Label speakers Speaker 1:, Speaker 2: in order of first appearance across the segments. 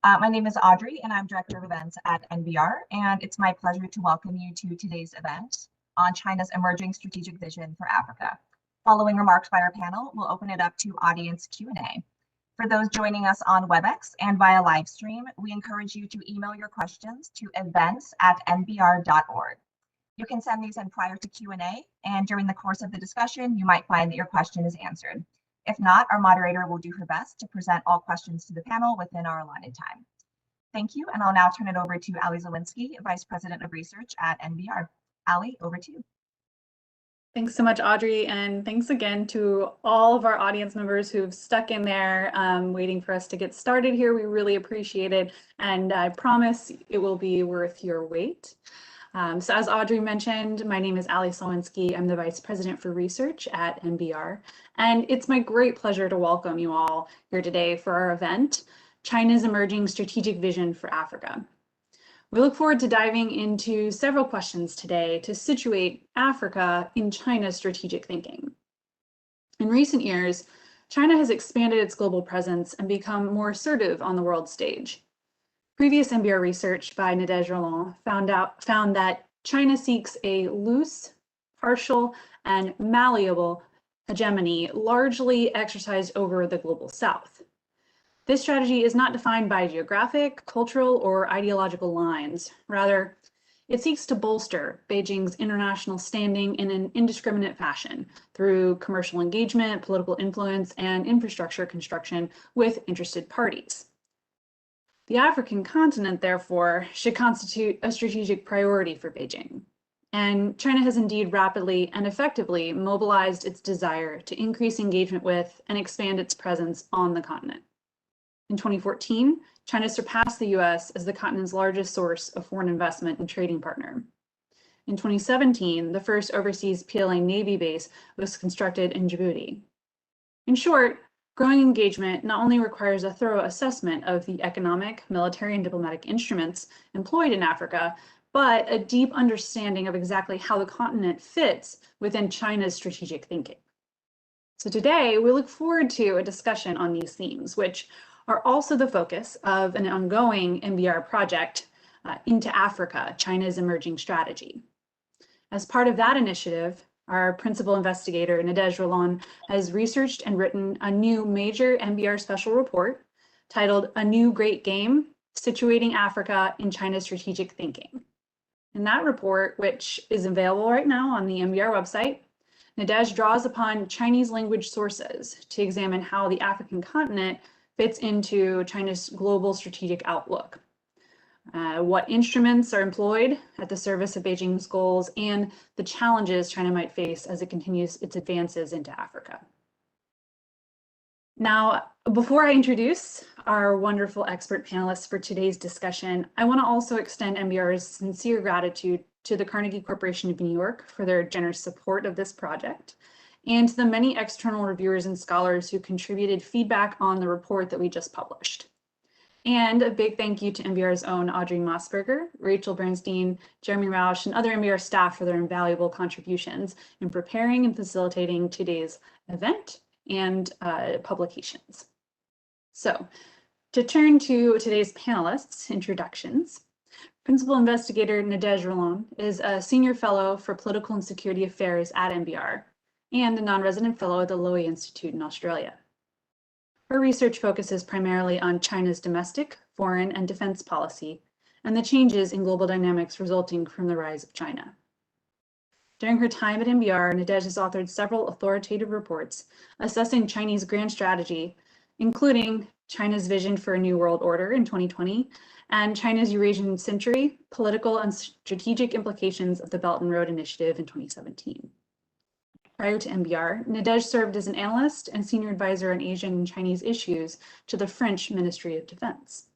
Speaker 1: My name is Audrey, and I'm Director of Events at NBR, and it's my pleasure to welcome you to today's event on China's emerging strategic vision for Africa. Following remarks by our panel, we'll open it up to audience Q&A. For those joining us on WebEx and via live stream, we encourage you to email your questions to events@nbr.org. You can send these in prior to Q&A, and during the course of the discussion, you might find that your question is answered. If not, our moderator will do her best to present all questions to the panel within our allotted time. Thank you, and I'll now turn it over to Ali Zawinski, Vice President of Research at NBR. Ali, over to you.
Speaker 2: Thanks so much, Audrey, and thanks again to all of our audience members who've stuck in there waiting for us to get started here. We really appreciate it, and I promise it will be worth your wait. So as Audrey mentioned, my name is Ali Zawinski. I'm the Vice President for Research at NBR, and it's my great pleasure to welcome you all here today for our event, China's Emerging Strategic Vision for Africa. We look forward to diving into several questions today to situate Africa in China's strategic thinking. In recent years, China has expanded its global presence and become more assertive on the world stage. Previous NBR research by Nadege Rolland found that China seeks a loose, partial, and malleable hegemony largely exercised over the global south. This strategy is not defined by geographic, cultural, or ideological lines. Rather, it seeks to bolster Beijing's international standing in an indiscriminate fashion through commercial engagement, political influence, and infrastructure construction with interested parties. The African continent, therefore, should constitute a strategic priority for Beijing. And China has indeed rapidly and effectively mobilized its desire to increase engagement with and expand its presence on the continent. In 2014, China surpassed the US as the continent's largest source of foreign investment and trading partner. In 2017, the first overseas PLA Navy base was constructed in Djibouti. In short, growing engagement not only requires a thorough assessment of the economic, military, and diplomatic instruments employed in Africa, but a deep understanding of exactly how the continent fits within China's strategic thinking. So today, we look forward to a discussion on these themes, which are also the focus of an ongoing NBR project, Into Africa, China's Emerging Strategy. As part of that initiative, our principal investigator, Nadège Rolland, has researched and written a new major NBR special report titled A New Great Game, Situating Africa in China's Strategic Thinking. In that report, which is available right now on the NBR website, Nadège draws upon Chinese language sources to examine how the African continent fits into China's global strategic outlook. What instruments are employed at the service of Beijing's goals, and the challenges China might face as it continues its advances into Africa. Now, before I introduce our wonderful expert panelists for today's discussion, I want to also extend NBR's sincere gratitude to the Carnegie Corporation of New York for their generous support of this project, and to the many external reviewers and scholars who contributed feedback on the report that we just published. And a big thank you to NBR's own Audrey Mossberger, Rachel Bernstein, Jeremy Rausch, and other NBR staff for their invaluable contributions in preparing and facilitating today's event and publications. So, to turn to today's panelists' introductions, Principal Investigator Nadege Rolland is a Senior Fellow for Political and Security Affairs at NBR and a non-resident fellow at the Lowy Institute in Australia. Her research focuses primarily on China's domestic, foreign, and defense policy, and the changes in global dynamics resulting from the rise of China. During her time at NBR, Nadege has authored several authoritative reports assessing Chinese grand strategy, including China's Vision for a New World Order in 2020, and China's Eurasian Century, Political and Strategic Implications of the Belt and Road Initiative in 2017. Prior to NBR, Nadege served as an analyst and senior advisor on Asian and Chinese issues to the French Ministry of Defense.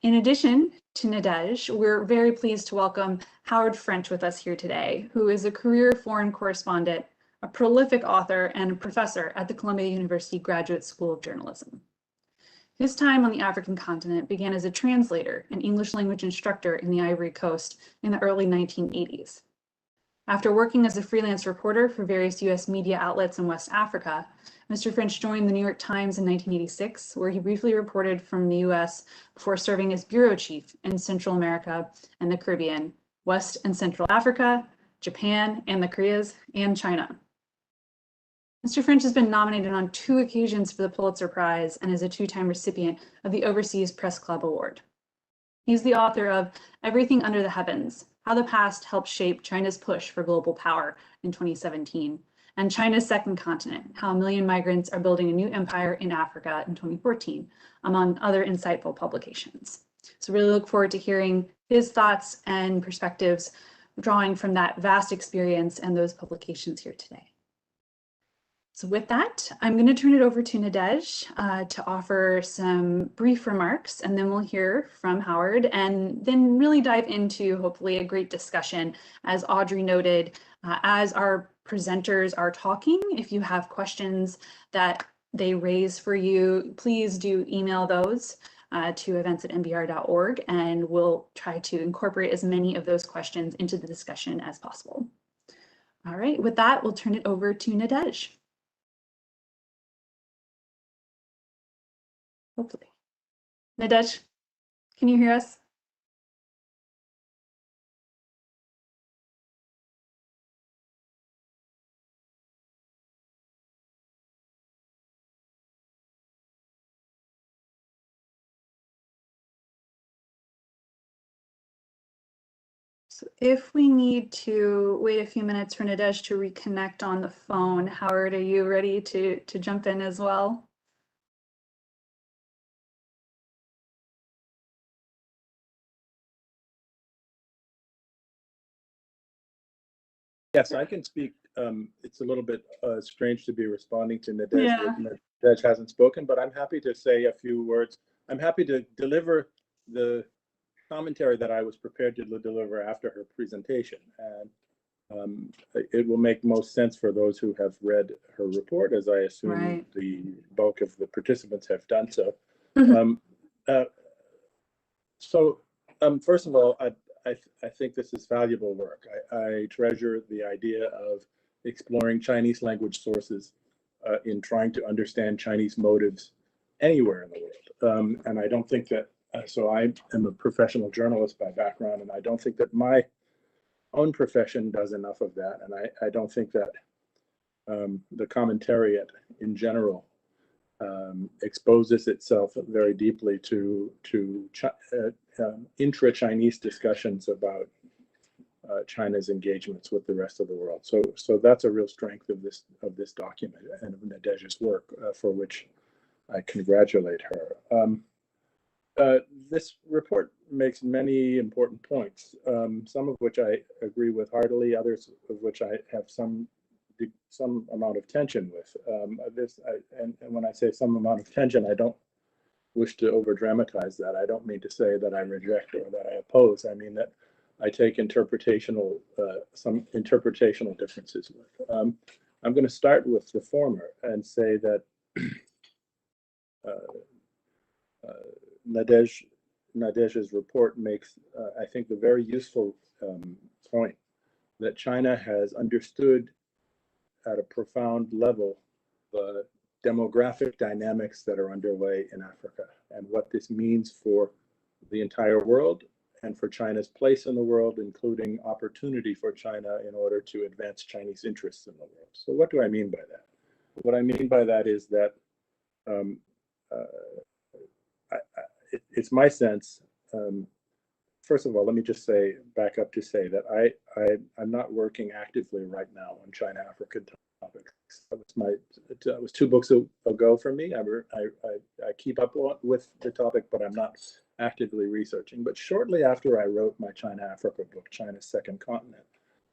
Speaker 2: In addition to Nadege, we're very pleased to welcome Howard French with us here today, who is a career foreign correspondent, a prolific author, and a professor at the Columbia University Graduate School of Journalism. His time on the African continent began as a translator and English language instructor in the Ivory Coast in the early 1980s. After working as a freelance reporter for various US media outlets in West Africa, Mr. French joined the New York Times in 1986, where he briefly reported from the US before serving as bureau chief in Central America and the Caribbean, West and Central Africa, Japan and the Koreas, and China. Mr. French has been nominated on 2 occasions for the Pulitzer Prize and is a 2-time recipient of the Overseas Press Club Award. He's the author of Everything Under the Heavens: How the Past Helped Shape China's Push for Global Power in 2017, and China's Second Continent: How a Million Migrants Are Building a New Empire in Africa in 2014, among other insightful publications. So really look forward to hearing his thoughts and perspectives drawing from that vast experience and those publications here today. So with that, I'm going to turn it over to Nadege to offer some brief remarks, and then we'll hear from Howard, and then really dive into hopefully a great discussion. As Audrey noted, as our presenters are talking, if you have questions that they raise for you, please do email those to events@nbr.org, and we'll try to incorporate as many of those questions into the discussion as possible. All right, with that, we'll turn it over to Nadege. Hopefully. Nadege, can you hear us? So if we need to wait a few minutes for Nadege to reconnect on the phone, Howard, are you ready to jump in as well?
Speaker 3: Yes, I can speak. It's a little bit strange to be responding to Nadege. Nadege hasn't spoken, but I'm happy to say a few words. I'm happy to deliver the commentary that I was prepared to deliver after her presentation. And it will make most sense for those who have read her report, as I assume the bulk of the participants have done so. First of all, I think this is valuable work. I treasure the idea of exploring Chinese language sources in trying to understand Chinese motives anywhere in the world. And I don't think that, so I am a professional journalist by background, and I don't think that my own profession does enough of that. And I don't think that the commentariat in general exposes itself very deeply to intra-Chinese discussions about China's engagements with the rest of the world. So that's a real strength of this document and of Nadege's work, for which I congratulate her. This report makes many important points, some of which I agree with heartily, others of which I have some amount of tension with. And when I say some amount of tension, I don't wish to over dramatize that. I don't mean to say that I reject or that I oppose. I mean that I take some interpretational differences with. I'm going to start with the former and say that Nadege's report makes, I think, the very useful point that China has understood at a profound level the demographic dynamics that are underway in Africa and what this means for the entire world and for China's place in the world, including opportunity for China in order to advance Chinese interests in the world. So what do I mean by that? What I mean by that is that it's my sense, first of all, let me just say, back up to say that I'm not working actively right now on China-African topics. That was 2 books ago for me. I keep up with the topic, but I'm not actively researching. But shortly after I wrote my China-Africa book, China's Second Continent,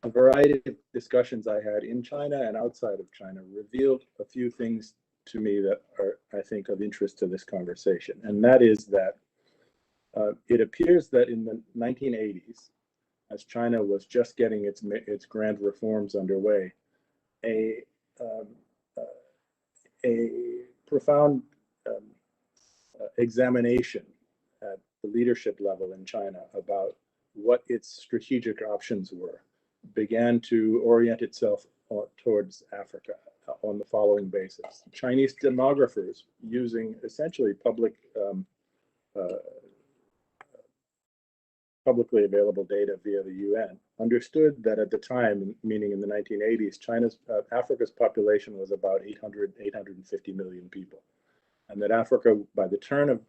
Speaker 3: a variety of discussions I had in China and outside of China revealed a few things to me that are, I think, of interest to this conversation. And that is that it appears that in the 1980s, as China was just getting its grand reforms underway, a profound examination at the leadership level in China about what its strategic options were began to orient itself towards Africa on the following basis. Chinese demographers, using essentially publicly available data via the UN, understood that at the time, meaning in the 1980s, Africa's population was about 850 million people, and that Africa, by the turn of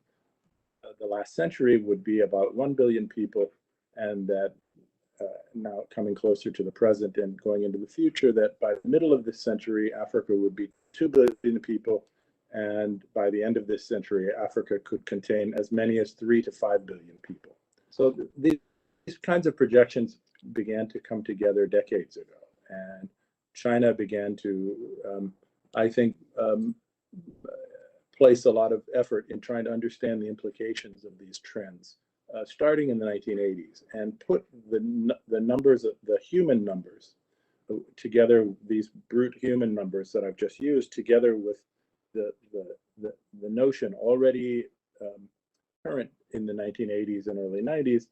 Speaker 3: the last century, would be about 1 billion people, and that now coming closer to the present and going into the future, that by the middle of this century, Africa would be 2 billion people, and by the end of this century, Africa could contain as many as 3 to 5 billion people. So these kinds of projections began to come together decades ago, and China began to, I think, place a lot of effort in trying to understand the implications of these trends, starting in the 1980s, and put the numbers, the human numbers, together, these brute human numbers that I've just used, together with the notion already current in the 1980s and early 90s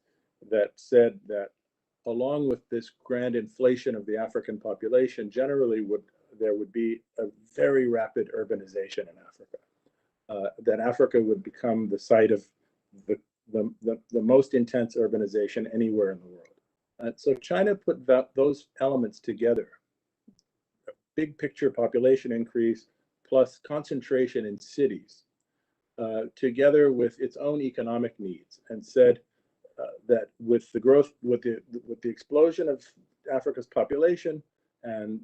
Speaker 3: that said that along with this grand inflation of the African population, generally there would be a very rapid urbanization in Africa. That Africa would become the site of the most intense urbanization anywhere in the world. So China put those elements together, a big picture population increase plus concentration in cities, together with its own economic needs, and said that with the growth, with the explosion of Africa's population and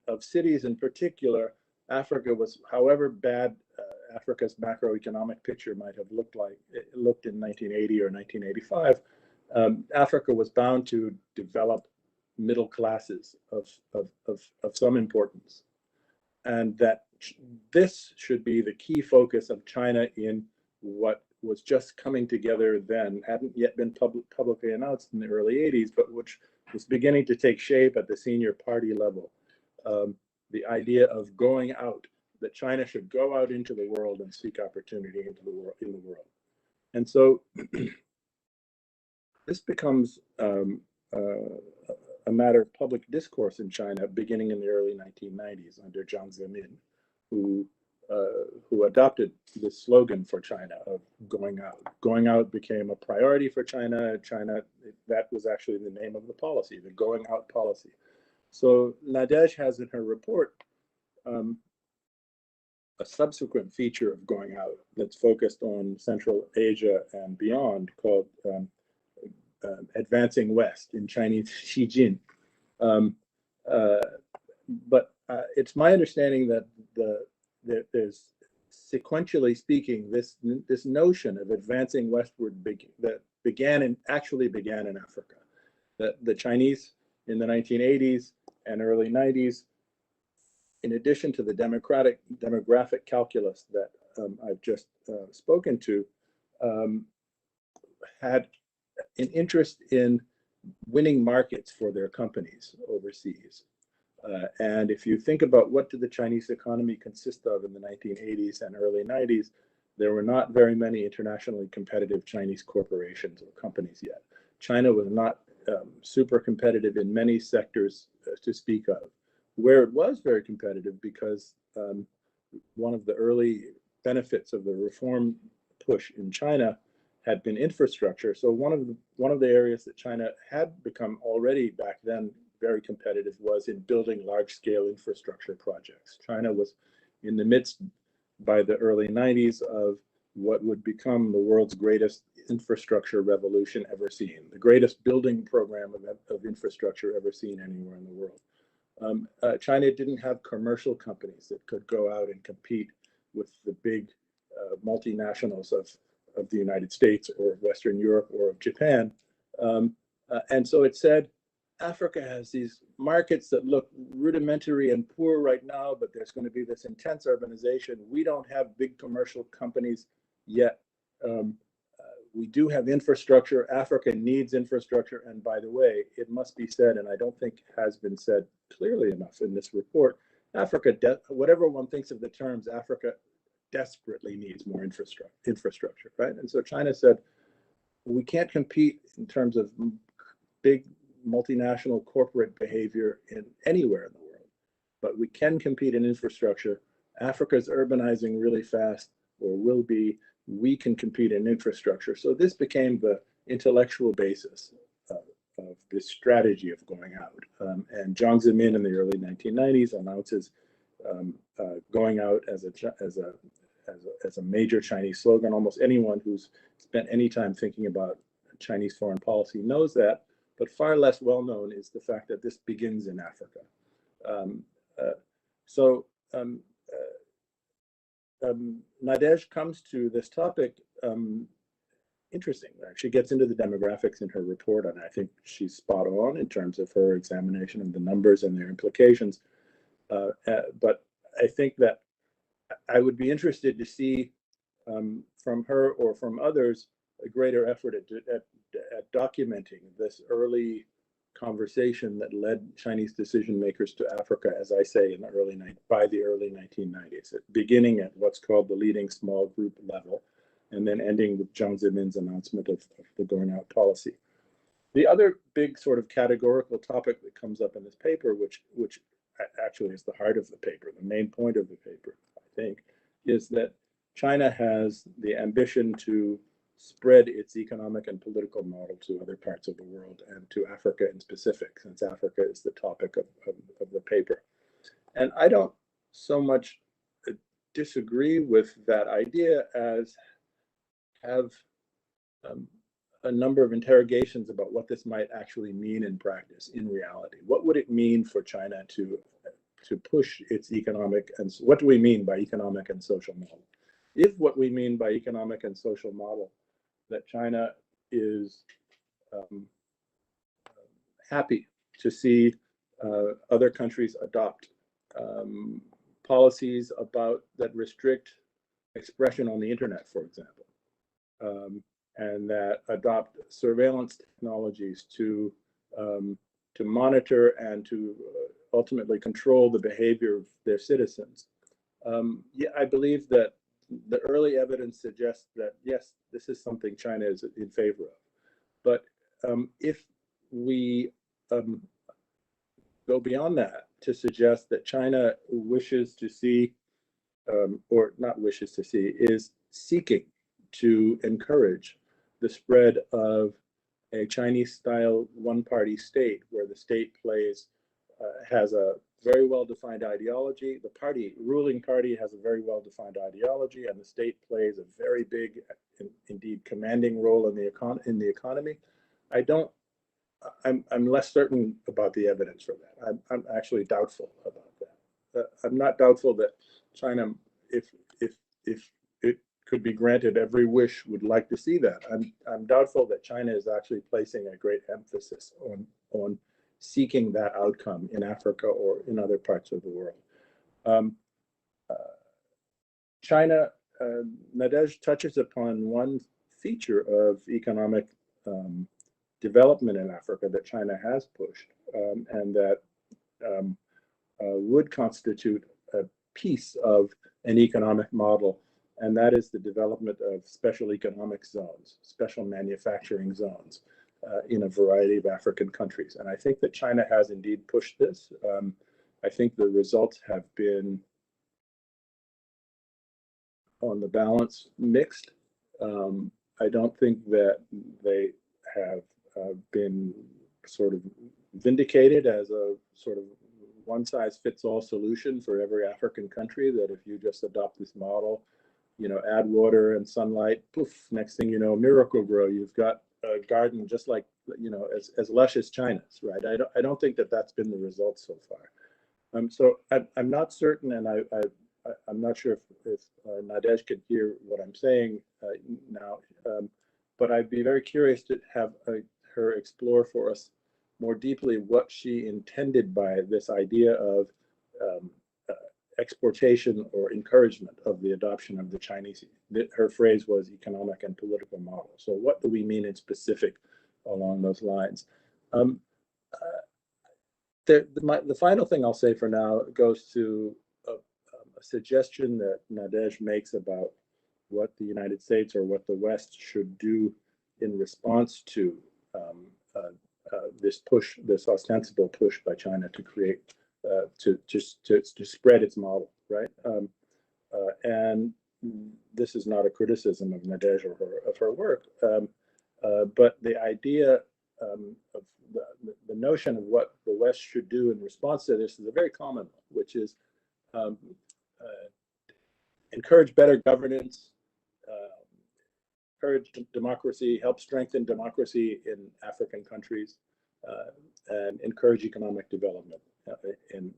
Speaker 3: of cities in particular, Africa was, however bad Africa's macroeconomic picture might have looked in 1980 or 1985, Africa was bound to develop middle classes of some importance, and that this should be the key focus of China in what was just coming together then, hadn't yet been publicly announced in the early 80s, but which was beginning to take shape at the senior party level. The idea of going out, that China should go out into the world and seek opportunity in the world. And so this becomes a matter of public discourse in China beginning in the early 1990s under Jiang Zemin, who adopted this slogan for China of going out. Going out became a priority for China. That was actually the name of the policy, the going out policy. So Nadege has in her report a subsequent feature of going out that's focused on Central Asia and beyond, called Advancing West, in Chinese, Xijin. But it's my understanding that there's, sequentially speaking, this notion of advancing westward actually began in Africa. That the Chinese in the 1980s and early 90s, in addition to the demographic calculus that I've just spoken to, had an interest in winning markets for their companies overseas. And if you think about what did the Chinese economy consist of in the 1980s and early 90s, there were not very many internationally competitive Chinese corporations or companies yet. China was not super competitive in many sectors to speak of. Where it was very competitive, because one of the early benefits of the reform push in China had been infrastructure. So one of the areas that China had become already back then very competitive was in building large-scale infrastructure projects. China was in the midst, by the early 90s, of what would become the world's greatest infrastructure revolution ever seen, the greatest building program of infrastructure ever seen anywhere in the world. China didn't have commercial companies that could go out and compete with the big multinationals of the United States or of Western Europe or of Japan. And so it said, Africa has these markets that look rudimentary and poor right now, but there's going to be this intense urbanization. We don't have big commercial companies yet. We do have infrastructure. Africa needs infrastructure. And by the way, it must be said, and I don't think has been said clearly enough in this report, Africa, whatever one thinks of the terms, Africa desperately needs more infrastructure, right? And so China said, we can't compete in terms of big multinational corporate behavior in anywhere in the world, but we can compete in infrastructure. Africa's urbanizing really fast, or will be. We can compete in infrastructure. So this became the intellectual basis of this strategy of going out. And Jiang Zemin in the early 1990s announces going out as a major Chinese slogan. Almost anyone who's spent any time thinking about Chinese foreign policy knows that, but far less well known is the fact that this begins in Africa. Nadege comes to this topic interesting. She gets into the demographics in her report, and I think she's spot on in terms of her examination of the numbers and their implications. But I think that I would be interested to see from her or from others a greater effort at documenting this early conversation that led Chinese decision makers to Africa, as I say, in the by the early 1990s, beginning at what's called the leading small group level, and then ending with Jiang Zemin's announcement of the going out policy. The other big sort of categorical topic that comes up in this paper, which actually is the heart of the paper, the main point of the paper, I think, is that China has the ambition to spread its economic and political model to other parts of the world and to Africa in specific, since Africa is the topic of the paper. And I don't so much disagree with that idea as have a number of interrogations about what this might actually mean in practice, in reality. What would it mean for China to push its economic, and what do we mean by economic and social model? If what we mean by economic and social model that China is happy to see other countries adopt policies that restrict expression on the internet, for example, and that adopt surveillance technologies to monitor and to ultimately control the behavior of their citizens. Yeah, I believe that the early evidence suggests that, yes, this is something China is in favor of. But if we go beyond that to suggest that China wishes to see, or not wishes to see, is seeking to encourage the spread of a Chinese-style one-party state where the state has a very well-defined ideology. The ruling party has a very well-defined ideology, and the state plays a very big, indeed commanding role in the economy. I'm less certain about the evidence for that. I'm actually doubtful about that. I'm not doubtful that China, if it could be granted every wish, would like to see that. I'm doubtful that China is actually placing a great emphasis on seeking that outcome in Africa or in other parts of the world. China, Nadege touches upon one feature of economic development in Africa that China has pushed, and that would constitute a piece of an economic model, and that is the development of special economic zones, special manufacturing zones in a variety of African countries. And I think that China has indeed pushed this. I think the results have been, on the balance, mixed. I don't think that they have been sort of vindicated as a sort of one-size-fits-all solution for every African country, that if you just adopt this model, add water and sunlight, poof, next thing you know, miracle grow. You've got a garden just like, as lush as China's, right? I don't think that that's been the result so far. So I'm not certain, and I'm not sure if Nadege could hear what I'm saying now, but I'd be very curious to have her explore for us more deeply what she intended by this idea of exportation or encouragement of the adoption of the Chinese. Her phrase was economic and political model. So what do we mean in specific along those lines? The final thing I'll say for now goes to a suggestion that Nadege makes about what the United States or what the West should do in response to this push, this ostensible push by China to create, to spread its model, right? And this is not a criticism of Nadege or of her work, but the idea of the notion of what the West should do in response to this is a very common one, which is encourage better governance, encourage democracy, help strengthen democracy in African countries, and encourage economic development in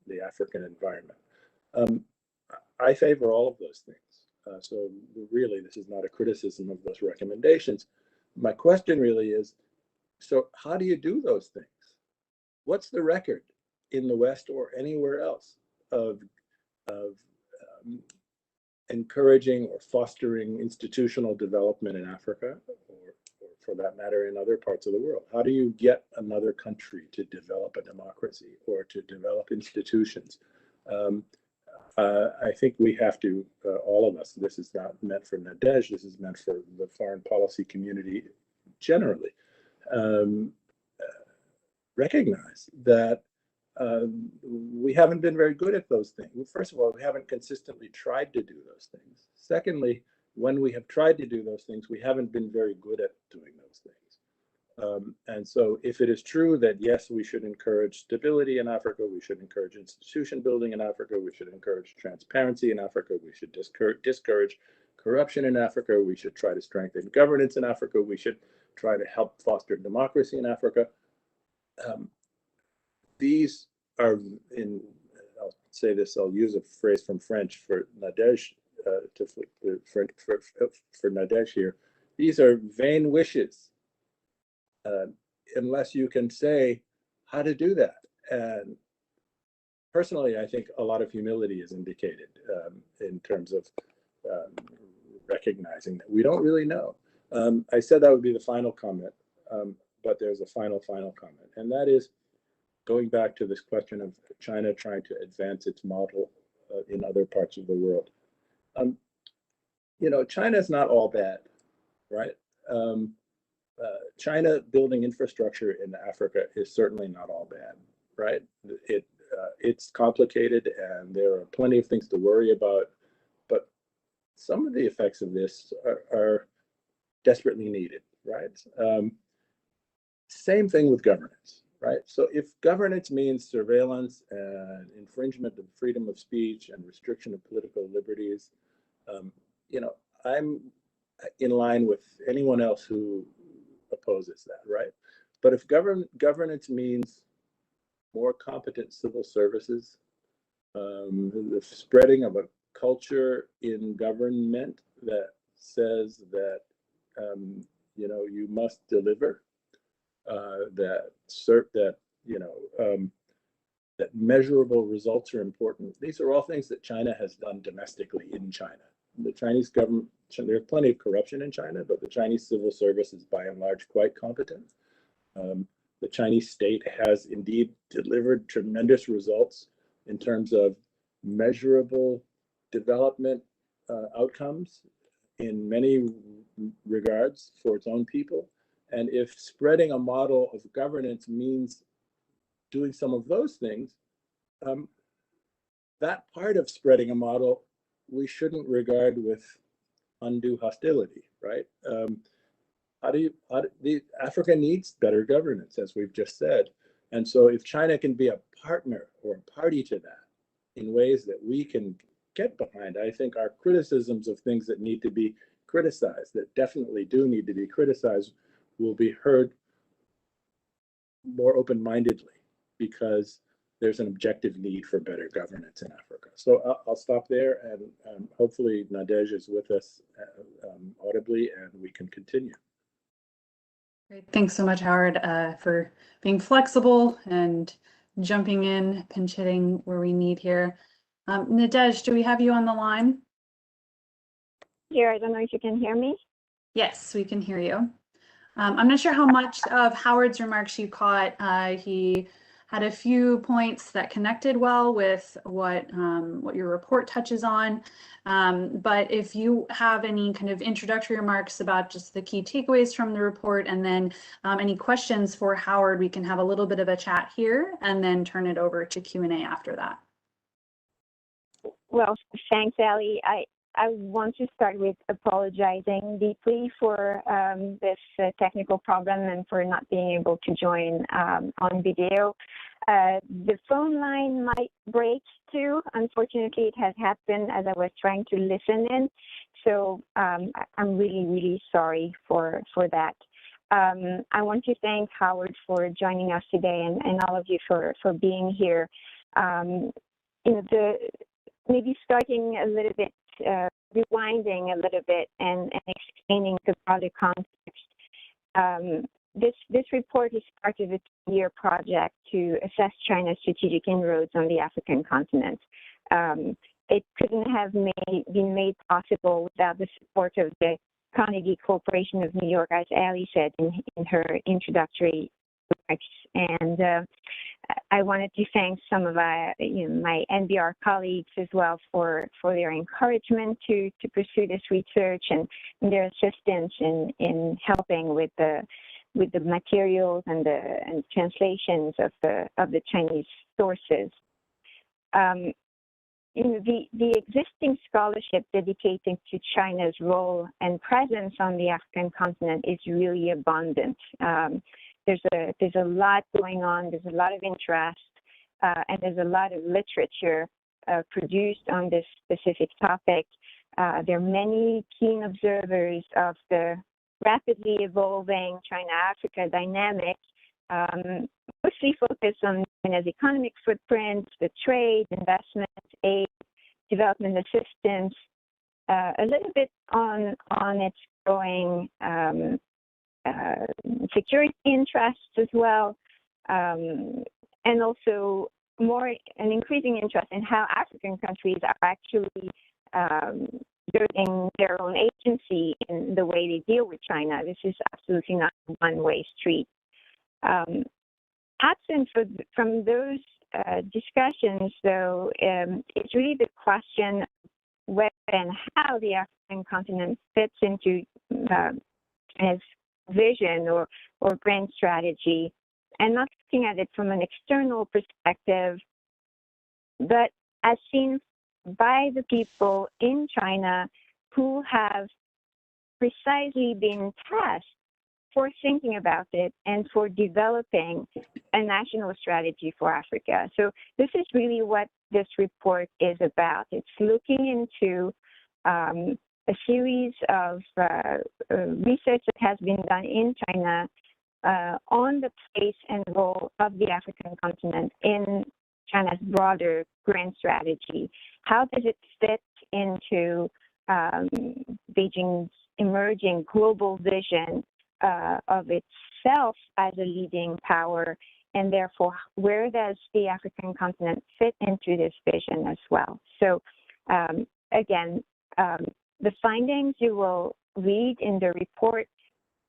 Speaker 3: the African environment. I favor all of those things. So really, this is not a criticism of those recommendations. My question really is, so how do you do those things? What's the record in the West or anywhere else of encouraging or fostering institutional development in Africa, or for that matter, in other parts of the world? How do you get another country to develop a democracy or to develop institutions? I think we have to, all of us, this is not meant for Nadege, this is meant for the foreign policy community generally, recognize that we haven't been very good at those things. Well, first of all, we haven't consistently tried to do those things. Secondly, when we have tried to do those things, we haven't been very good at doing those things. And so if it is true that, yes, we should encourage stability in Africa, we should encourage institution building in Africa, we should encourage transparency in Africa, we should discourage corruption in Africa, we should try to strengthen governance in Africa, we should try to help foster democracy in Africa. These are, I'll say this, I'll use a phrase from French for Nadege, for Nadege here. These are vain wishes, unless you can say how to do that. And personally, I think a lot of humility is indicated in terms of recognizing that we don't really know. I said that would be the final comment, but there's a final comment, and that is going back to this question of China trying to advance its model in other parts of the world. You know, China is not all bad, right? China building infrastructure in Africa is certainly not all bad, right? It's complicated and there are plenty of things to worry about, but some of the effects of this are desperately needed, right? Same thing with governance, right? So if governance means surveillance and infringement of freedom of speech and restriction of political liberties, you know, I'm in line with anyone else who opposes that, right? But if governance means more competent civil services, the spreading of a culture in government that says that you know, you must deliver, that measurable results are important. These are all things that China has done domestically in China. The Chinese government, there's plenty of corruption in China, but the Chinese civil service is by and large quite competent. The Chinese state has indeed delivered tremendous results in terms of measurable development outcomes in many regards for its own people. And if spreading a model of governance means doing some of those things, that part of spreading a model we shouldn't regard with undue hostility, right? Africa needs better governance, as we've just said. And so if China can be a partner or a party to that in ways that we can get behind, I think our criticisms of things that need to be criticized, that definitely do need to be criticized, will be heard more open-mindedly, because there's an objective need for better governance in Africa. So I'll stop there, and hopefully Nadege is with us audibly, and we can continue.
Speaker 2: Great. Thanks so much, Howard, for being flexible and jumping in, pinch hitting where we need here. Nadege, do we have you on the line?
Speaker 4: Here, I don't know if you can hear me.
Speaker 2: Yes, we can hear you. I'm not sure how much of Howard's remarks you caught. He had a few points that connected well with what your report touches on. But if you have any kind of introductory remarks about just the key takeaways from the report, and then any questions for Howard, we can have a little bit of a chat here and then turn it over to Q&A after that.
Speaker 4: Well, thanks, Ellie. I want to start with apologizing deeply for this technical problem and for not being able to join on video. The phone line might break too. Unfortunately, it has happened as I was trying to listen in. So I'm really, really sorry for that. I want to thank Howard for joining us today and all of you for being here. Maybe starting a little bit, rewinding a little bit and explaining the broader context. This report is part of a 2-year project to assess China's strategic inroads on the African continent. It couldn't have been made possible without the support of the Carnegie Corporation of New York, as Ali said in her introductory remarks. And I wanted to thank some of my NBR colleagues as well for their encouragement to pursue this research and their assistance in helping with the materials and the translations of the Chinese sources. The existing scholarship dedicated to China's role and presence on the African continent is really abundant. There's a lot going on. There's a lot of interest, and there's a lot of literature produced on this specific topic. There are many keen observers of the rapidly evolving China-Africa dynamic, mostly focused on China's economic footprint, the trade, investment, aid, development assistance, a little bit on its growing security interests as well, and also an increasing interest in how African countries are actually exerting their own agency in the way they deal with China. This is absolutely not a one-way street. Absent from those discussions, though, it's really the question whether and how the African continent fits into China's vision or grand strategy, and not looking at it from an external perspective, but as seen by the people in China who have precisely been tasked for thinking about it and for developing a national strategy for Africa. So this is really what this report is about. It's looking into a series of research that has been done in China on the place and role of the African continent in China's broader grand strategy. How does it fit into Beijing's emerging global vision of itself as a leading power, and therefore where does the African continent fit into this vision as well? So again, the findings you will read in the report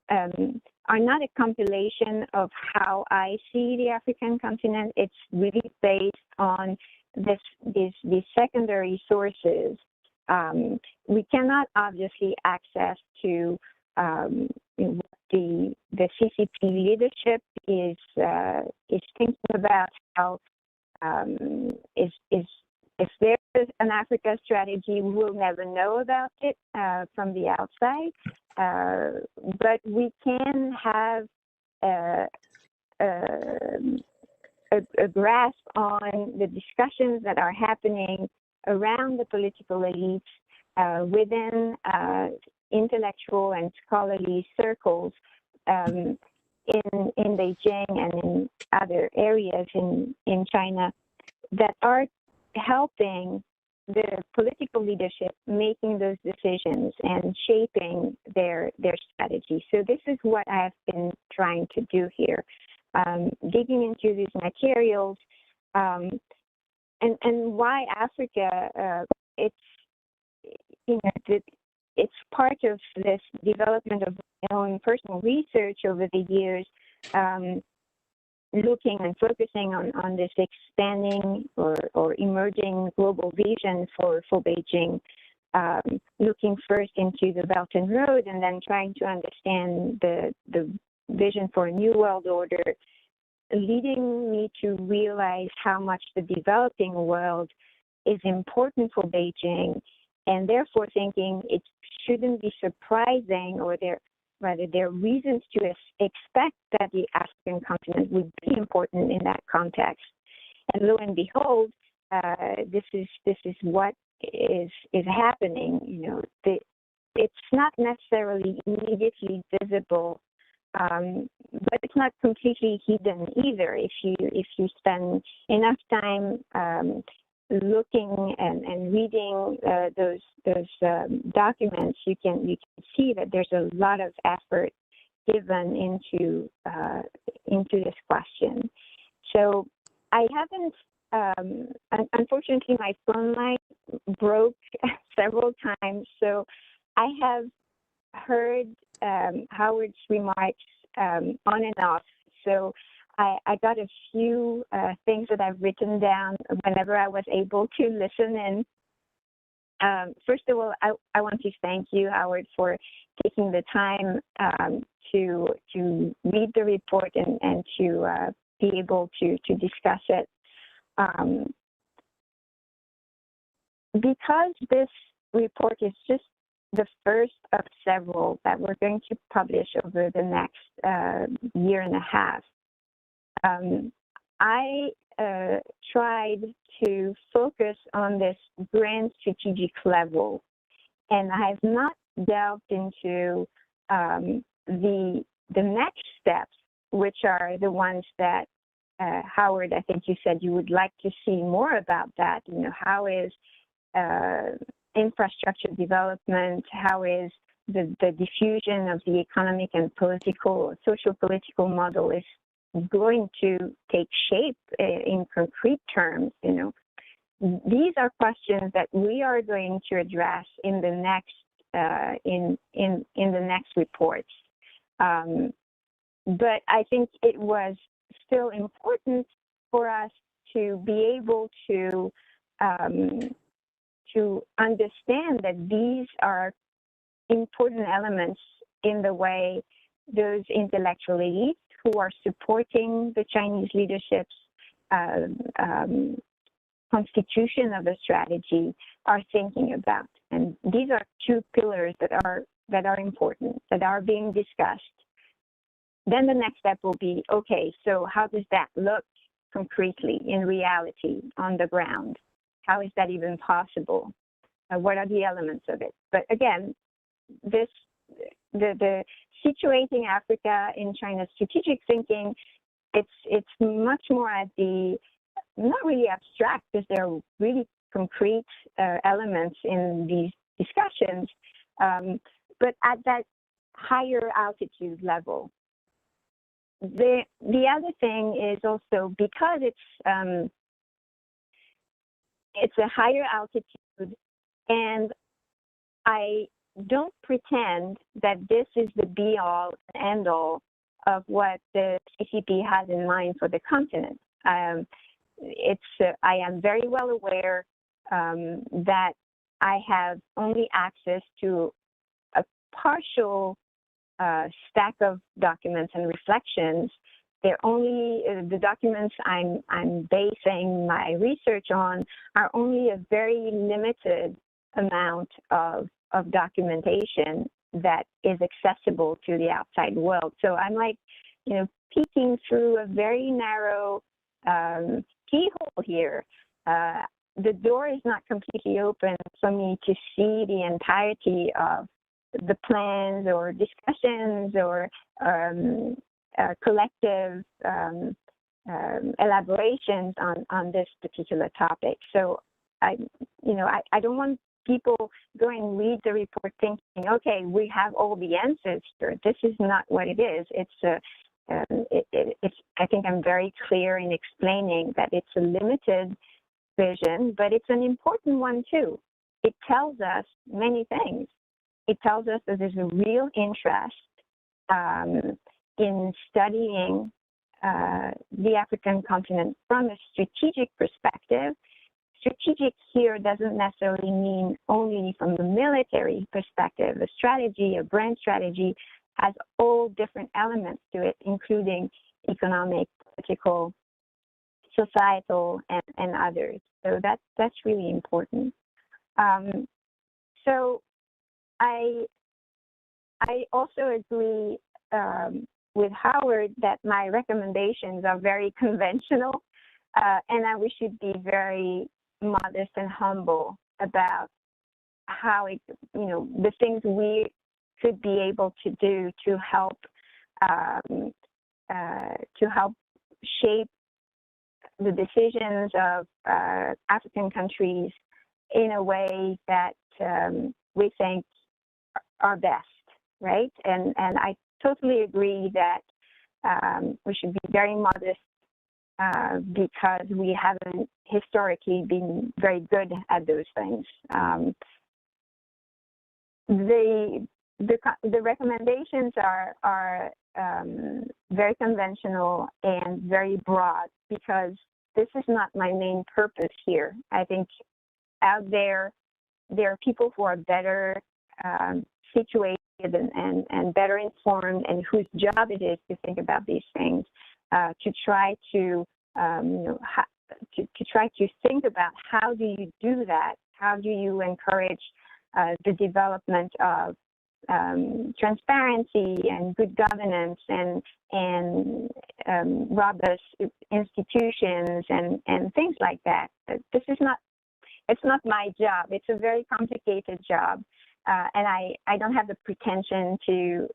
Speaker 4: are not a compilation of how I see the African continent. It's really based on these secondary sources. We cannot obviously access to what the CCP leadership is thinking about, how if there's an Africa strategy, we'll never know about it from the outside. But we can have a grasp on the discussions that are happening around the political elites within intellectual and scholarly circles in Beijing and in other areas in China that are helping the political leadership making those decisions and shaping their strategy. So this is what I've been trying to do here, digging into these materials, and why Africa. It's part of this development of my own personal research over the years. looking and focusing on this expanding or emerging global vision for Beijing, looking first into the Belt and Road and then trying to understand the vision for a new world order, leading me to realize how much the developing world is important for Beijing, and therefore thinking it shouldn't be surprising, or there are reasons to expect that the African continent would be important in that context. And lo and behold, this is what is happening. You know, it's not necessarily immediately visible, but it's not completely hidden either. If you spend enough time looking and reading those documents, you can see that there's a lot of effort given into this question. So I haven't, unfortunately, my phone line broke several times. So I have heard Howard's remarks on and off. So I got a few things that I've written down whenever I was able to listen in. First of all, I want to thank you, Howard, for taking the time to read the report and to be able to discuss it. Because this report is just the first of several that we're going to publish over the next year and a half, I tried to focus on this grand strategic level, and I have not delved into the next steps, which are the ones that Howard, I think you said you would like to see more about that. You know, how is infrastructure development, how is the diffusion of the economic and social political model is going to take shape in concrete terms. You know, these are questions that we are going to address in the next in the next reports. But I think it was still important for us to be able to understand that these are important elements in the way those intellectual elites who are supporting the Chinese leadership's constitution of the strategy are thinking about. And these are two pillars that are important, that are being discussed. Then the next step will be, okay, so how does that look concretely in reality on the ground? How is that even possible? What are the elements of it? But again, the situating Africa in China's strategic thinking, it's much more at the, not really abstract, because there are really concrete elements in these discussions, but at that higher altitude level. The other thing is also, because it's a higher altitude, and I don't pretend that this is the be-all and end-all of what the CCP has in mind for the continent. I am very well aware that I have only access to a partial stack of documents and reflections. They're only the documents I'm basing my research on are only a very limited amount of documentation that is accessible to the outside world. So I'm like, you know, peeking through a very narrow keyhole here. The door is not completely open for me to see the entirety of the plans or discussions or collective elaborations on this particular topic. So I don't want people go and read the report thinking, okay, we have all the answers here. This is not what it is. I think I'm very clear in explaining that it's a limited vision, but it's an important one too. It tells us many things. It tells us that there's a real interest in studying the African continent from a strategic perspective. Strategic here doesn't necessarily mean only from the military perspective. A strategy, a brand strategy, has all different elements to it, including economic, political, societal, and others. So that's really important. So I also agree with Howard that my recommendations are very conventional, and that we should be very modest and humble about how it, the things we could be able to do to help shape the decisions of African countries in a way that we think are best, right? And I totally agree that we should be very modest because we haven't historically been very good at those things. The recommendations are very conventional and very broad because this is not my main purpose here. I think out there are people who are better situated and better informed, and whose job it is to think about these things, to try to try to think about how do you do that? How do you encourage the development of transparency and good governance and robust institutions and things like that? It's not my job. It's a very complicated job, and I don't have the pretension to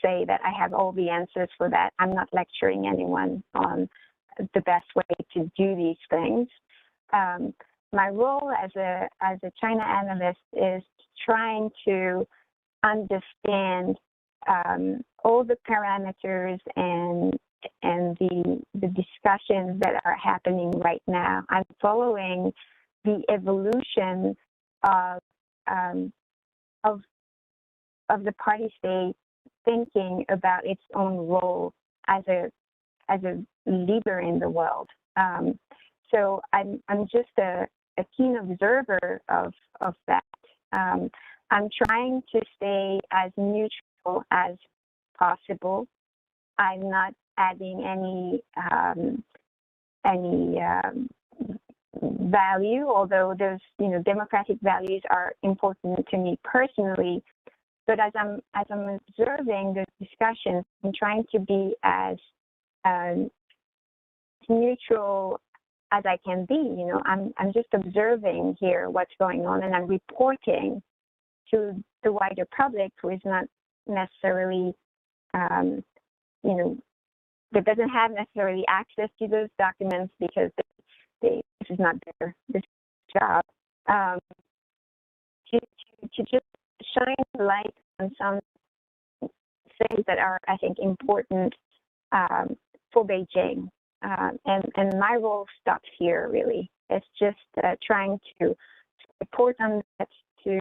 Speaker 4: say that I have all the answers for that. I'm not lecturing anyone on the best way to do these things. My role as a China analyst is trying to understand all the parameters and the discussions that are happening right now. I'm following the evolution of the party state thinking about its own role as a leader in the world. So I'm just a keen observer of that. I'm trying to stay as neutral as possible. I'm not adding any value, although those democratic values are important to me personally. But as I'm observing the discussions, I'm trying to be as neutral as I can be. I'm just observing here what's going on, and I'm reporting to the wider public, who is not necessarily, that doesn't have necessarily access to those documents because this is not their job. To just shine light on some things that are, I think, important for Beijing. And my role stops here, really. It's just trying to report on that, to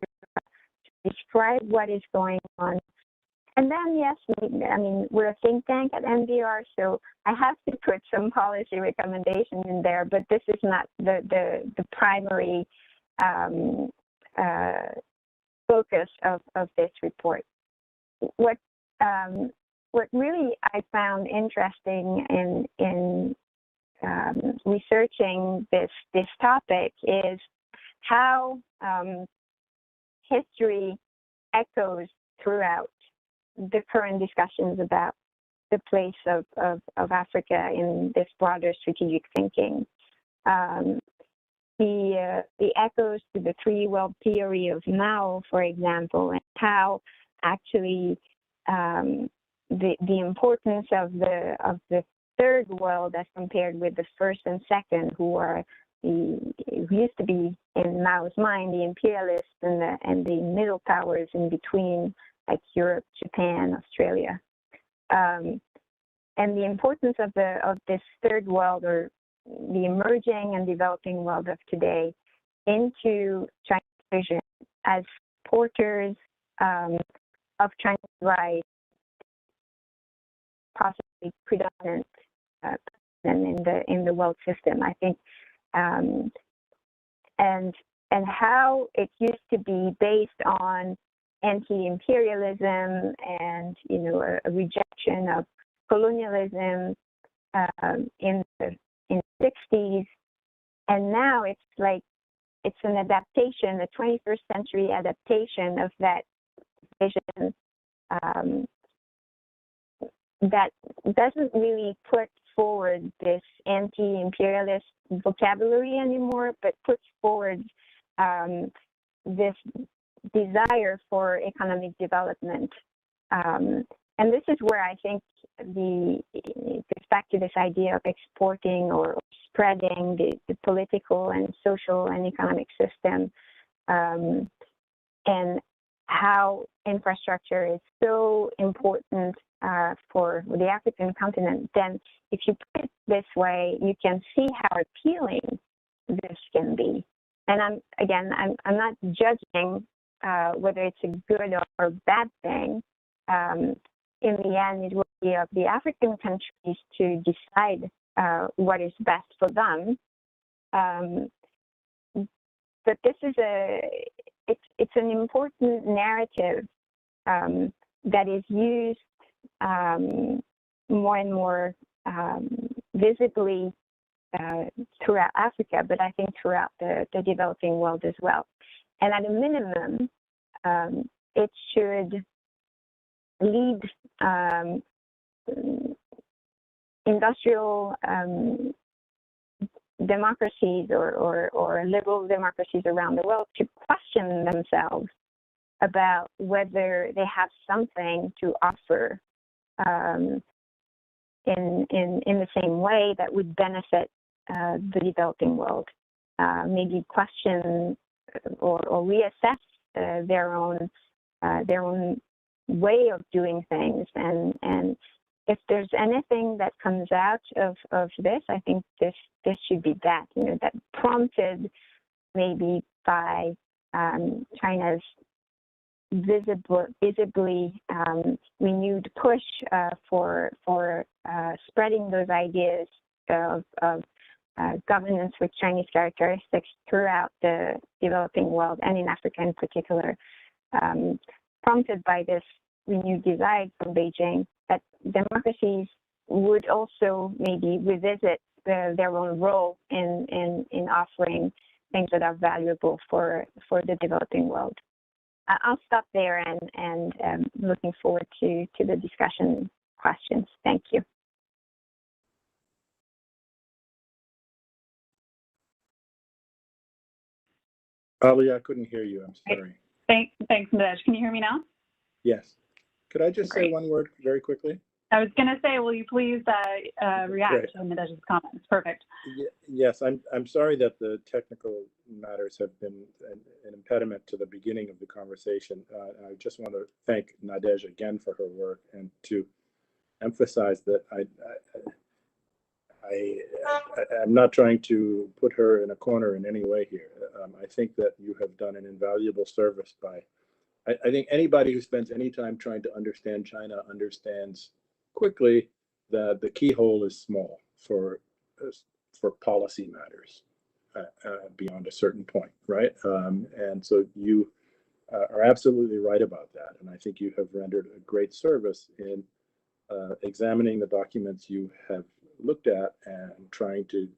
Speaker 4: describe what is going on. And then, yes, we're a think tank at NBR, so I have to put some policy recommendations in there, but this is not the primary focus of this report. What really I found interesting in researching this topic is how history echoes throughout the current discussions about the place of Africa in this broader strategic thinking. The echoes to the three-world theory of Mao, for example, and how actually the importance of the third world as compared with the first and second, who used to be in Mao's mind the imperialists and the middle powers in between, like Europe, Japan, Australia, and the importance of this third world, or the emerging and developing world of today, into China's vision as porters of China's rights, possibly predominant in the world system. I think, and how it used to be based on anti-imperialism and a rejection of colonialism in the 60s, and now it's like it's an adaptation, a 21st century adaptation of that vision that doesn't really put forward this anti-imperialist vocabulary anymore, but puts forward this desire for economic development. And this is where I think it gets back to this idea of exporting or spreading the political and social and economic system, and how infrastructure is so important for the African continent. Then if you put it this way, you can see how appealing this can be. And I'm not judging whether it's a good or bad thing. In the end, it will be of the African countries to decide what is best for them. But this is it's an important narrative that is used more and more visibly throughout Africa, but I think throughout the developing world as well. And at a minimum, it should lead industrial democracies or liberal democracies around the world to question themselves about whether they have something to offer in the same way that would benefit the developing world. Maybe question or reassess their own way of doing things, and if there's anything that comes out of this, I think this should be that, that prompted maybe by China's visibly renewed push for spreading those ideas of governance with Chinese characteristics throughout the developing world and in Africa in particular, prompted by this renewed desire from Beijing that democracies would also maybe revisit their own role in offering things that are valuable for the developing world. I'll stop there and looking forward to the discussion questions. Thank you.
Speaker 3: Ali, I couldn't hear you. I'm sorry.
Speaker 2: Thanks, Nadege. Can you hear me now?
Speaker 3: Yes. Could I just
Speaker 2: Great.
Speaker 3: say one word very quickly?
Speaker 2: I was going to say, will you please react to Nadege's comments? Perfect.
Speaker 3: Yes, I'm sorry that the technical matters have been an impediment to the beginning of the conversation. I just want to thank Nadege again for her work and to emphasize that I'm not trying to put her in a corner in any way here. I think that you have done an invaluable service by, I think anybody who spends any time trying to understand China understands quickly that the keyhole is small for policy matters beyond a certain point, right? And so you are absolutely right about that. And I think you have rendered a great service in examining the documents you have looked at and trying to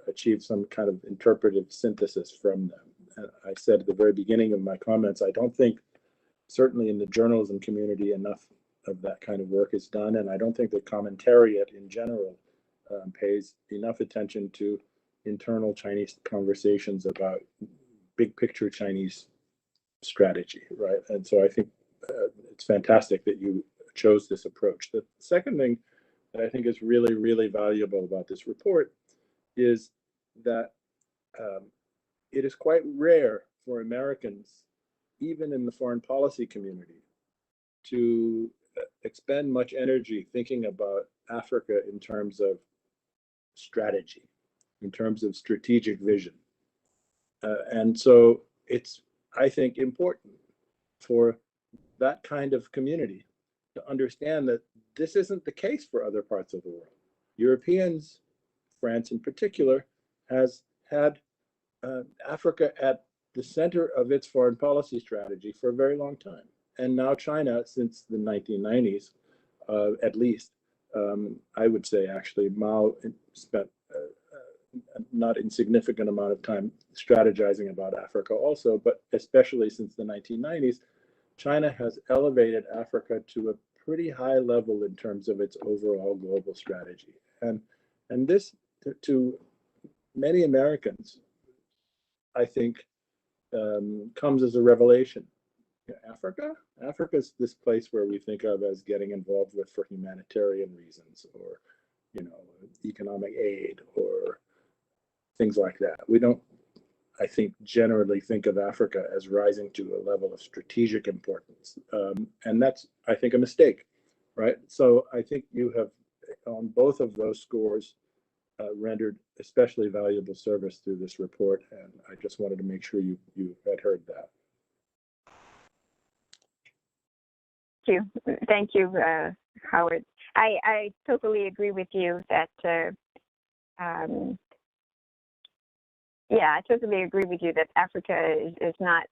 Speaker 3: achieve some kind of interpretive synthesis from them. And I said at the very beginning of my comments, I don't think, certainly in the journalism community, enough of that kind of work is done. And I don't think the commentariat in general pays enough attention to internal Chinese conversations about big picture Chinese strategy, right? And so I think it's fantastic that you chose this approach. The second thing that I think is really, really valuable about this report is that it is quite rare for Americans, even in the foreign policy community, to expend much energy thinking about Africa in terms of strategy, in terms of strategic vision. And so it's, I think, important for that kind of community to understand that this isn't the case for other parts of the world. Europeans, France in particular, has had Africa at the center of its foreign policy strategy for a very long time. And now China, since the 1990s, at least, I would say actually, Mao spent not insignificant amount of time strategizing about Africa also, but especially since the 1990s, China has elevated Africa to a pretty high level in terms of its overall global strategy. And this, to many Americans, I think, comes as a revelation. Africa is this place where we think of as getting involved with for humanitarian reasons, or economic aid, or things like that. We don't, I think, generally think of Africa as rising to a level of strategic importance, and that's, I think, a mistake, right? So I think you have, on both of those scores, rendered especially valuable service through this report, and I just wanted to make sure you had heard that.
Speaker 4: Thank you, Howard. I totally agree with you that I totally agree with you that Africa is not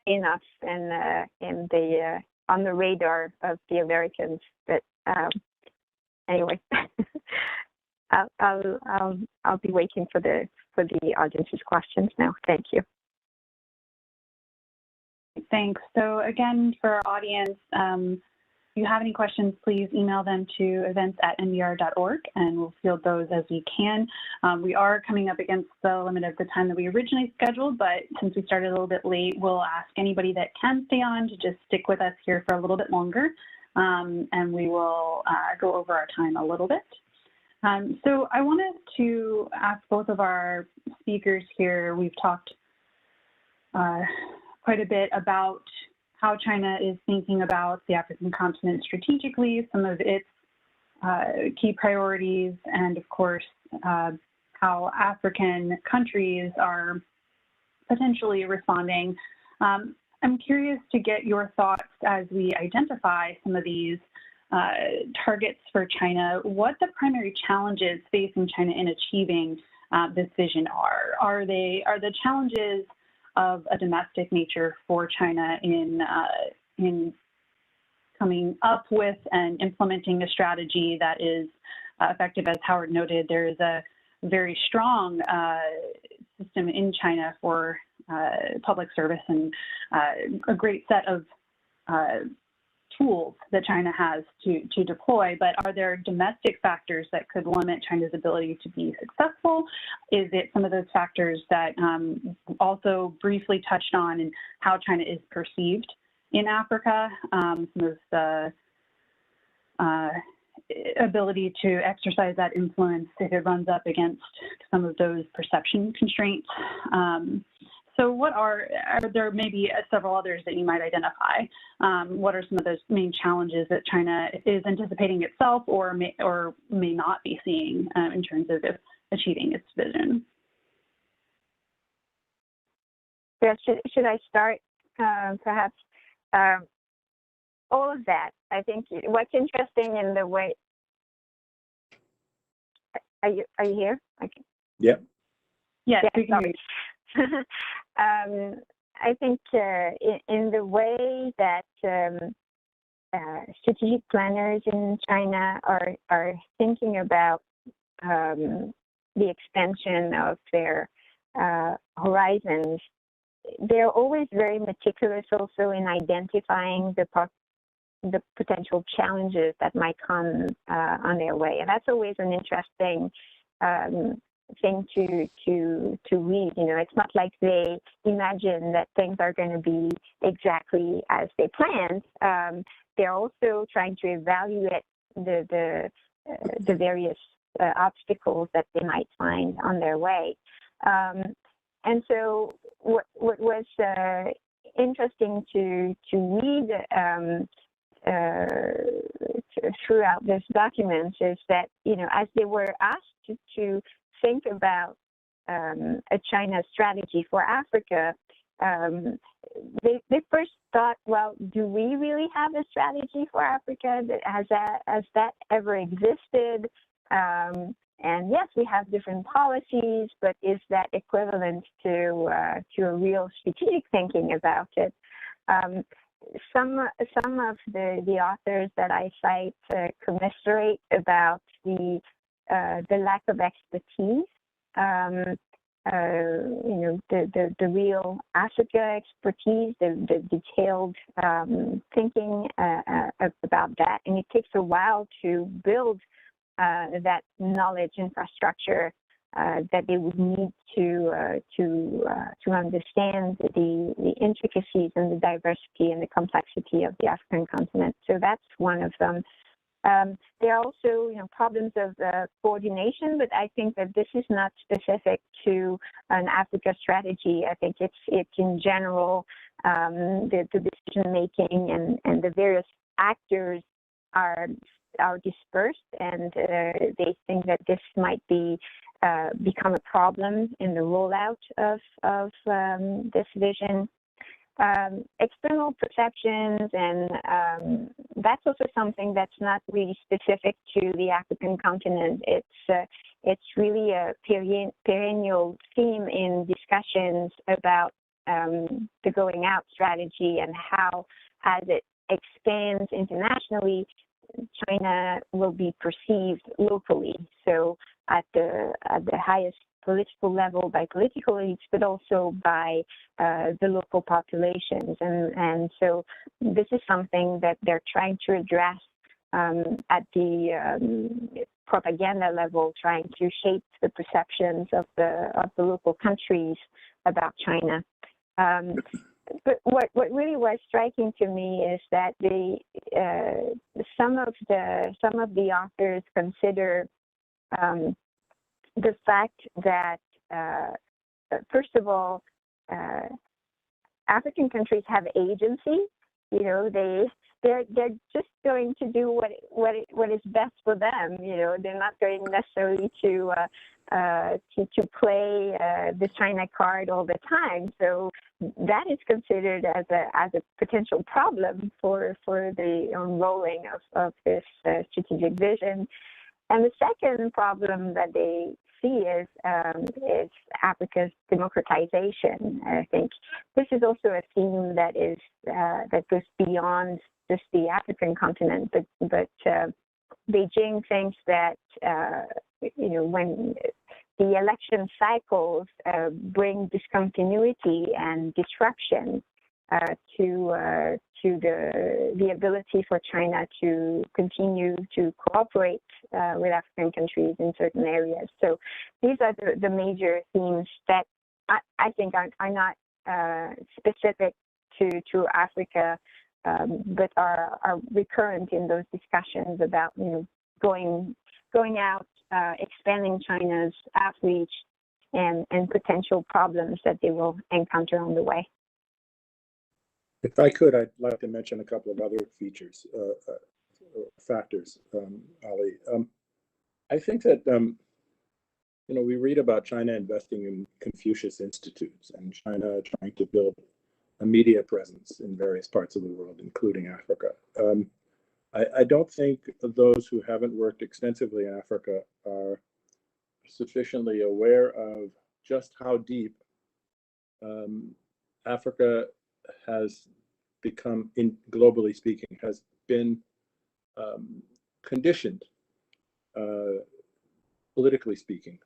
Speaker 4: enough in the on the radar of the Americans. But anyway, I'll be waiting for the audience's questions now. Thank you.
Speaker 2: Thanks. So again, for our audience, if you have any questions, please email them to events@nbr.org, and we'll field those as we can. We are coming up against the limit of the time that we originally scheduled, but since we started a little bit late, we'll ask anybody that can stay on to just stick with us here for a little bit longer, and we will go over our time a little bit. So I wanted to ask both of our speakers here. We've talked quite a bit about how China is thinking about the African continent strategically, some of its key priorities, and of course, how African countries are potentially responding. I'm curious to get your thoughts as we identify some of these targets for China, what the primary challenges facing China in achieving this vision are. Are the challenges of a domestic nature for China in coming up with and implementing a strategy that is effective? As Howard noted, there is a very strong system in China for public service and a great set of tools that China has to deploy, but are there domestic factors that could limit China's ability to be successful? Is it some of those factors that also briefly touched on and how China is perceived in Africa, some of the ability to exercise that influence if it runs up against some of those perception constraints? So what are there maybe several others that you might identify? What are some of those main challenges that China is anticipating itself or may not be seeing in terms of achieving its vision?
Speaker 4: Yeah, should I start perhaps? All of that, I think what's interesting in the way, are you here? Okay.
Speaker 3: Yeah.
Speaker 2: Yes,
Speaker 4: yeah,
Speaker 2: we can hear you.
Speaker 4: I think in the way that strategic planners in China are thinking about the expansion of their horizons, they're always very meticulous also in identifying the potential challenges that might come on their way, and that's always an interesting thing to read. You know, it's not like they imagine that things are going to be exactly as they planned. They're also trying to evaluate the various obstacles that they might find on their way. And so what was interesting to read throughout this document is that, you know, as they were asked to think about a China strategy for Africa, they first thought, well, do we really have a strategy for Africa? Has that ever existed? And yes, we have different policies, but is that equivalent to a real strategic thinking about it? Some of the authors that I cite commiserate about the lack of expertise. The real Africa expertise, the detailed thinking about that, and it takes a while to build that knowledge infrastructure that they would need to understand the intricacies and the diversity and the complexity of the African continent. So that's one of them. There are also, problems of coordination, but I think that this is not specific to an Africa strategy. I think it's in general, the decision making and the various actors are dispersed, and they think that this might become a problem in the rollout of this vision. External perceptions, and that's also something that's not really specific to the African continent. It's really a perennial theme in discussions about the going out strategy and how, as it expands internationally, China will be perceived locally. So at the highest political level by political elites, but also by the local populations. And so this is something that they're trying to address at the propaganda level, trying to shape the perceptions of the local countries about China. But what really was striking to me is that some of the authors consider the fact that, first of all, African countries have agency. They're just going to do what is best for them. They're not going necessarily to play the China card all the time. So that is considered as a potential problem for the unrolling of this strategic vision. And the second problem that they see is Africa's democratization. I think this is also a theme that goes beyond just the African continent, but Beijing thinks that when the election cycles bring discontinuity and disruption to the ability for China to continue to cooperate with African countries in certain areas. So these are the major themes that I think are not specific to Africa, but are recurrent in those discussions about going out, expanding China's outreach, and potential problems that they will encounter on the way.
Speaker 3: If I could, I'd like to mention a couple of other features, factors, Ali. I think that, we read about China investing in Confucius institutes and China trying to build a media presence in various parts of the world, including Africa. I don't think those who haven't worked extensively in Africa are sufficiently aware of just how deep Africa has become, globally speaking, has been conditioned, politically speaking,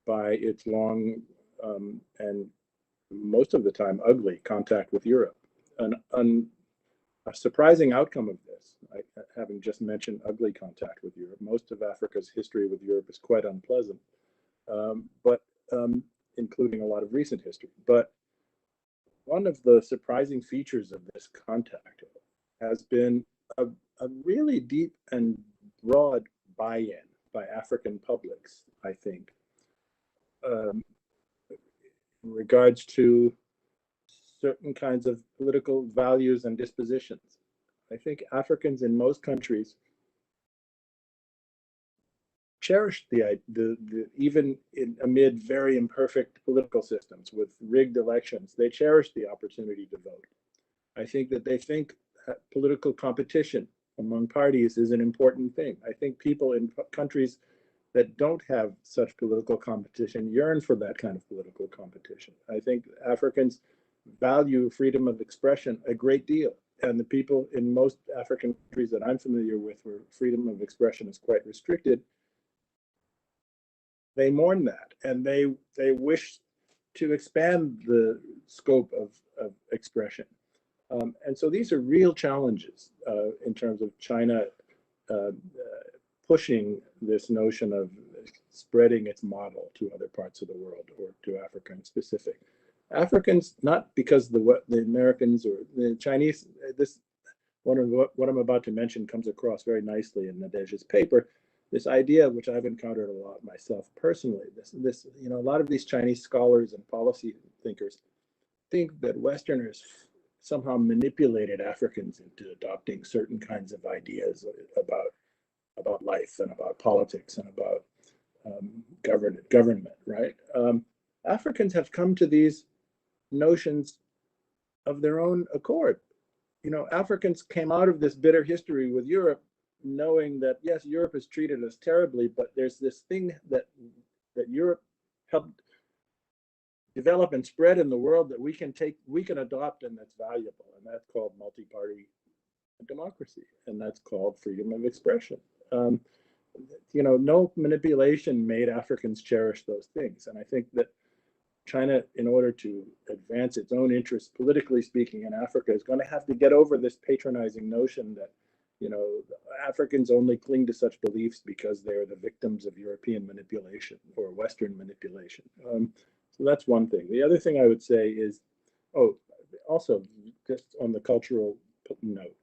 Speaker 3: by its long and most of the time ugly contact with Europe. A surprising outcome of this, having just mentioned ugly contact with Europe, most of Africa's history with Europe is quite unpleasant, but including a lot of recent history. But one of the surprising features of this contact has been a really deep and broad buy-in by African publics, I think, in regards to certain kinds of political values and dispositions. I think Africans in most countries cherished the even amid very imperfect political systems with rigged elections, they cherished the opportunity to vote. I think that they think political competition among parties is an important thing. I think people in countries that don't have such political competition yearn for that kind of political competition. I think Africans value freedom of expression a great deal. And the people in most African countries that I'm familiar with where freedom of expression is quite restricted, they mourn that, and they wish to expand the scope of expression. And so these are real challenges in terms of China pushing this notion of spreading its model to other parts of the world, or to Africa in specific. Africans, not because the Americans or the Chinese, this what I'm about to mention comes across very nicely in Nadege's paper. This idea, which I've encountered a lot myself personally, this you know, a lot of these Chinese scholars and policy thinkers think that Westerners somehow manipulated Africans into adopting certain kinds of ideas about life and about politics and about government, right? Africans have come to these notions of their own accord. You know, Africans came out of this bitter history with Europe knowing that, yes, Europe has treated us terribly, but there's this thing that Europe helped develop and spread in the world that we can adopt, and that's valuable, and that's called multi-party democracy, and that's called freedom of expression. You know, no manipulation made Africans cherish those things, and I think that China, in order to advance its own interests, politically speaking, in Africa, is going to have to get over this patronizing notion that, you know, Africans only cling to such beliefs because they're the victims of European manipulation or Western manipulation. So that's one thing. The other thing I would say is, also just on the cultural note,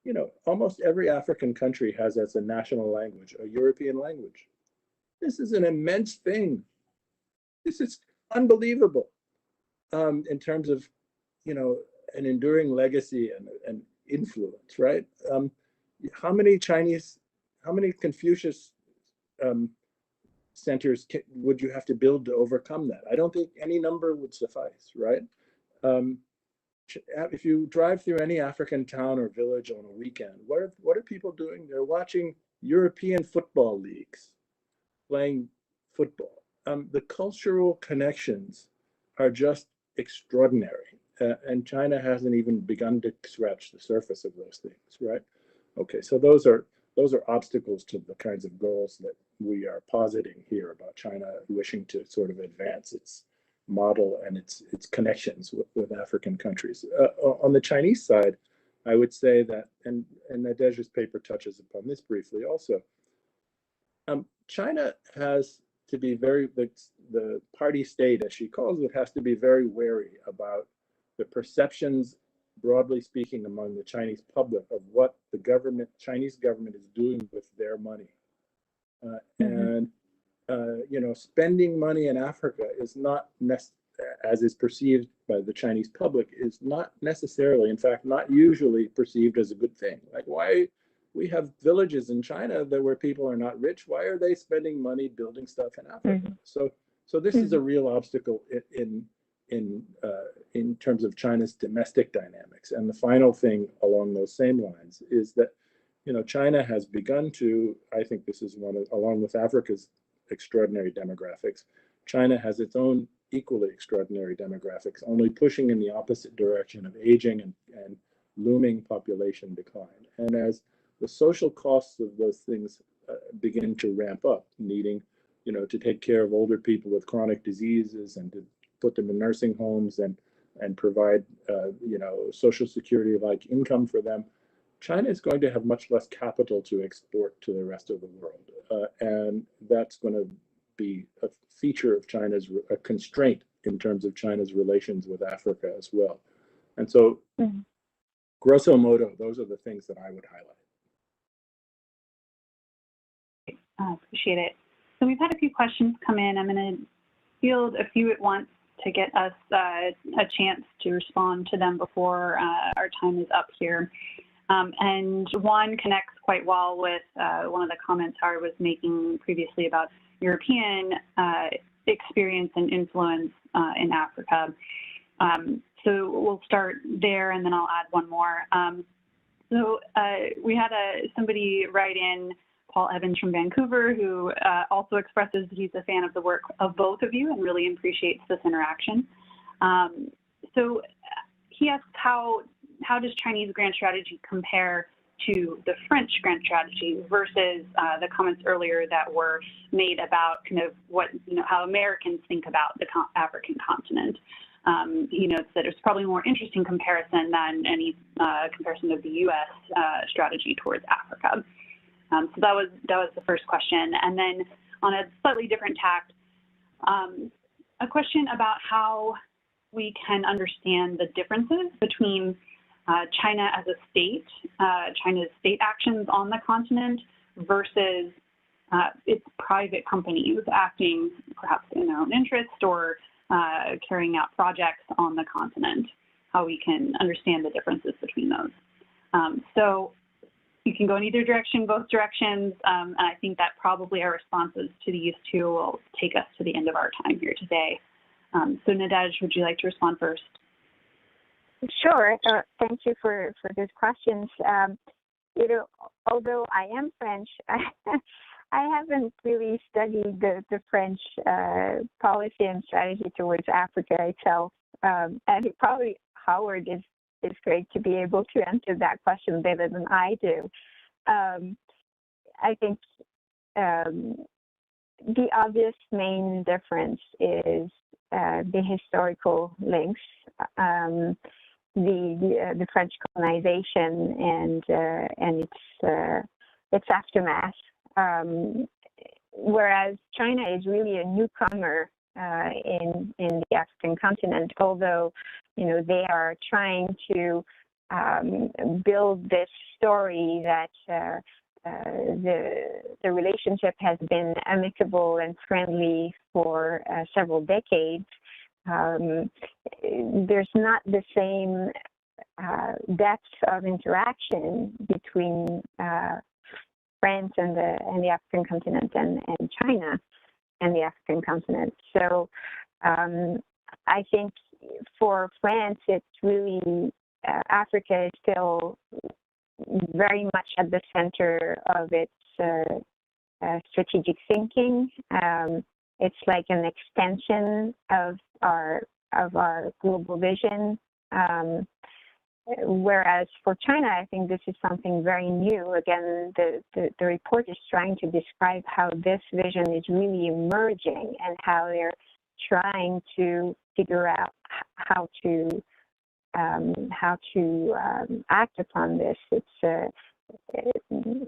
Speaker 3: you know, almost every African country has as a national language a European language. This is an immense thing. This is unbelievable in terms of, you know, an enduring legacy and influence, right? How many Confucius centers would you have to build to overcome that? I don't think any number would suffice, right? If you drive through any African town or village on a weekend, what are people doing? They're watching European football leagues, playing football. The cultural connections are just extraordinary, and China hasn't even begun to scratch the surface of those things, right? Okay, so those are obstacles to the kinds of goals that we are positing here about China wishing to sort of advance its model and its connections with African countries. On the Chinese side, I would say that, and Nadege's paper touches upon this briefly also, China has to be the party state, as she calls it, has to be very wary about the perceptions, broadly speaking, among the Chinese public of what the Chinese government is doing with their money. And, you know, spending money in Africa is not, as is perceived by the Chinese public, is not necessarily, in fact, not usually perceived as a good thing. Like, why we have villages in China where people are not rich, why are they spending money building stuff in Africa? So this is a real obstacle in terms of China's domestic dynamics. And the final thing along those same lines is that, you know, China has begun to, I think this is along with Africa's extraordinary demographics, China has its own equally extraordinary demographics, only pushing in the opposite direction of aging and looming population decline. And as the social costs of those things begin to ramp up, needing, you know, to take care of older people with chronic diseases and to put them in nursing homes and provide, you know, Social Security-like income for them, China is going to have much less capital to export to the rest of the world. And that's going to be a feature of a constraint in terms of China's relations with Africa as well. And so, grosso modo, those are the things that I would highlight.
Speaker 2: Appreciate it. So we've had a few questions come in. I'm going to field a few at once to get us a chance to respond to them before our time is up here. And one connects quite well with one of the comments Howard was making previously about European experience and influence in Africa. So we'll start there, and then I'll add one more. So we had somebody write in Paul Evans from Vancouver, who also expresses he's a fan of the work of both of you and really appreciates this interaction. So he asks, how does Chinese grand strategy compare to the French grand strategy versus the comments earlier that were made about kind of what, how Americans think about the African continent? He notes that it's probably a more interesting comparison than any comparison of the U.S. Strategy towards Africa. So that was the first question. And then on a slightly different tact, a question about how we can understand the differences between China as a state, China's state actions on the continent versus its private companies acting perhaps in their own interest or carrying out projects on the continent, how we can understand the differences between those. So you can go in either direction, both directions, and I think that probably our responses to these two will take us to the end of our time here today. So Nadege, would you like to respond first?
Speaker 4: Sure. Thank you for those questions. Although I am French, I haven't really studied the French policy and strategy towards Africa itself. And probably Howard is great to be able to answer that question better than I do. I think the obvious main difference is the historical links, the French colonization and its aftermath. Whereas China is really a newcomer in the African continent, although they are trying to build this story that the relationship has been amicable and friendly for several decades. There's not the same depth of interaction between France and the African continent and China and the African continent. So I think for France, it's really Africa is still very much at the center of its strategic thinking. It's like an extension of our global vision. Whereas for China, I think this is something very new. Again, the report is trying to describe how this vision is really emerging and how they're trying to figure out how to act upon this. It's so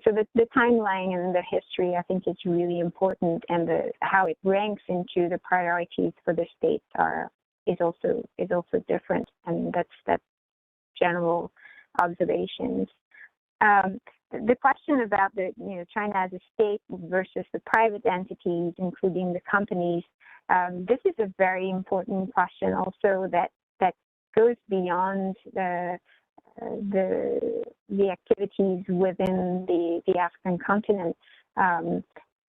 Speaker 4: the timeline and the history, I think, is really important, and how it ranks into the priorities for the state is also different, and that's general observations. The question about China as a state versus the private entities, including the companies, this is a very important question also that goes beyond the activities within the African continent.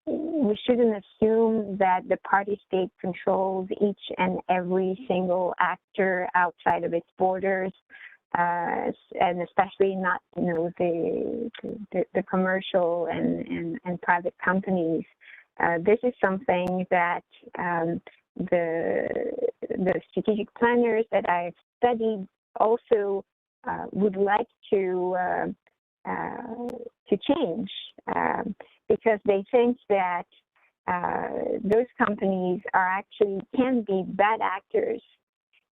Speaker 4: We shouldn't assume that the party state controls each and every single actor outside of its borders, and especially not the commercial and private companies. This is something that the strategic planners that I've studied also would like to change, because they think that those companies can be bad actors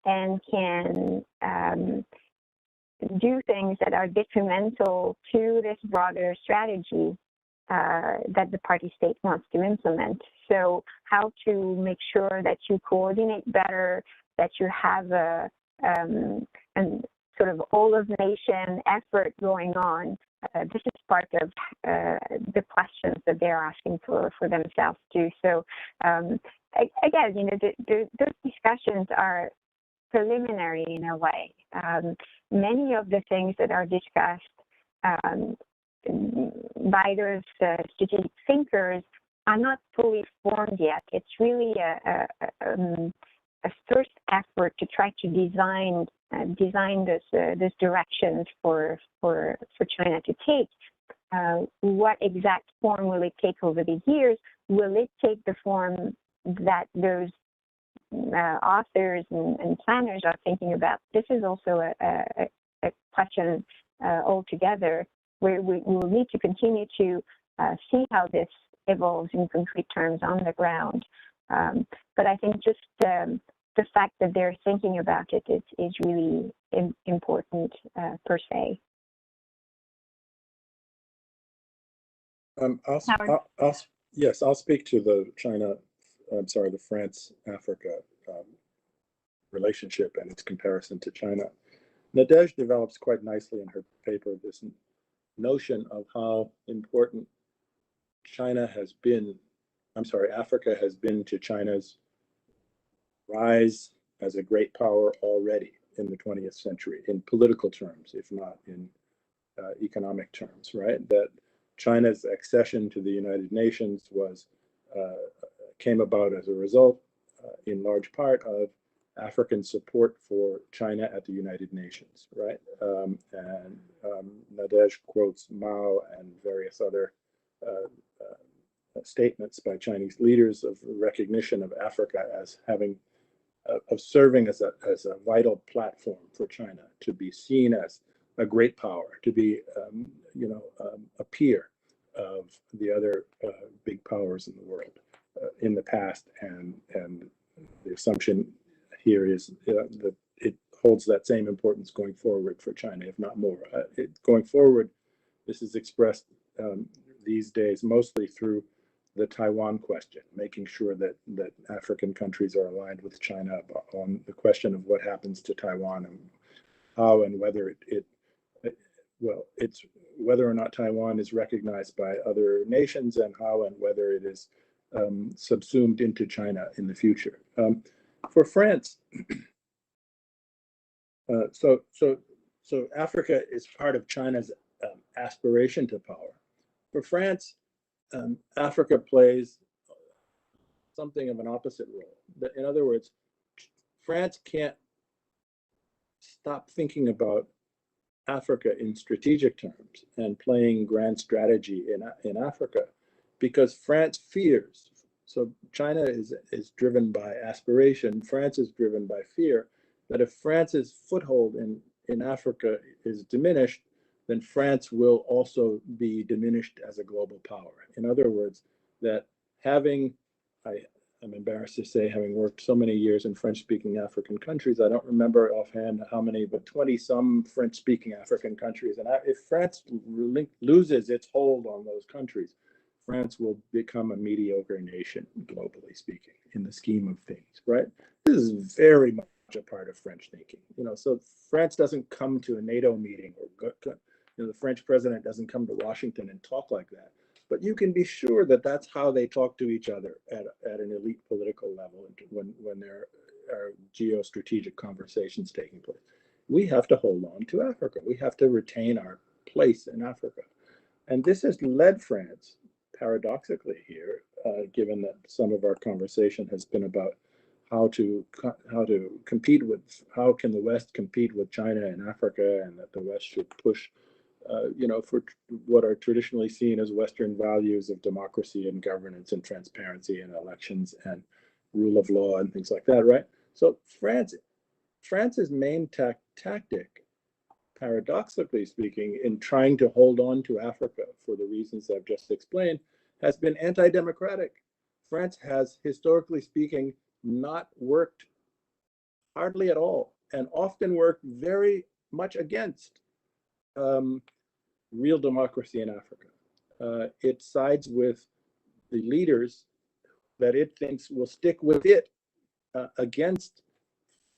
Speaker 4: and can do things that are detrimental to this broader strategy that the party state wants to implement. So how to make sure that you coordinate better, that you have a sort of all-of-nation effort going on. This is part of the questions that they're asking for themselves too. So again, those discussions are preliminary in a way. Many of the things that are discussed by those strategic thinkers are not fully formed yet. It's really a first effort to try to design this directions for China to take. what exact form will it take over the years? Will it take the form that those authors and planners are thinking about? This is also a question altogether, where we will need to continue to see how this evolves in concrete terms on the ground. But I think just the fact that they're thinking about it is really important per se.
Speaker 3: I'll speak to the the France-Africa relationship and its comparison to China. Nadege develops quite nicely in her paper this notion of how important Africa has been to China's rise as a great power already in the 20th century, in political terms, if not in economic terms, right? That China's accession to the United Nations came about as a result, in large part, of African support for China at the United Nations, right? Nadege quotes Mao and various other statements by Chinese leaders of recognition of Africa as serving as a vital platform for China to be seen as a great power, to be a peer of the other big powers in the world in the past, and the assumption here is that it holds that same importance going forward for China, if not more. Going forward, this is expressed these days mostly through the Taiwan question, making sure that African countries are aligned with China on the question of what happens to Taiwan and how and whether whether or not Taiwan is recognized by other nations, and how and whether it is subsumed into China in the future. For France, so Africa is part of China's aspiration to power. For France, Africa plays something of an opposite role. In other words, France can't stop thinking about Africa in strategic terms and playing grand strategy in Africa, because France fears. So China is driven by aspiration. France is driven by fear that if France's foothold in Africa is diminished, then France will also be diminished as a global power. In other words, that I'm embarrassed to say, having worked so many years in French-speaking African countries, I don't remember offhand how many, but 20-some French-speaking African countries. And if France loses its hold on those countries, France will become a mediocre nation, globally speaking, in the scheme of things, right? This is very much a part of French thinking. So France doesn't come to a NATO meeting, or the French president doesn't come to Washington and talk like that. But you can be sure that that's how they talk to each other at an elite political level when there are geostrategic conversations taking place. We have to hold on to Africa. We have to retain our place in Africa. And this has led France, paradoxically here, given that some of our conversation has been about how can the West compete with China in Africa, and that the West should push for what are traditionally seen as Western values of democracy and governance and transparency and elections and rule of law and things like that, right? So France's main tactic, paradoxically speaking, in trying to hold on to Africa for the reasons I've just explained, has been anti-democratic. France has, historically speaking, not worked hardly at all, and often worked very much against real democracy in Africa. It sides with the leaders that it thinks will stick with it against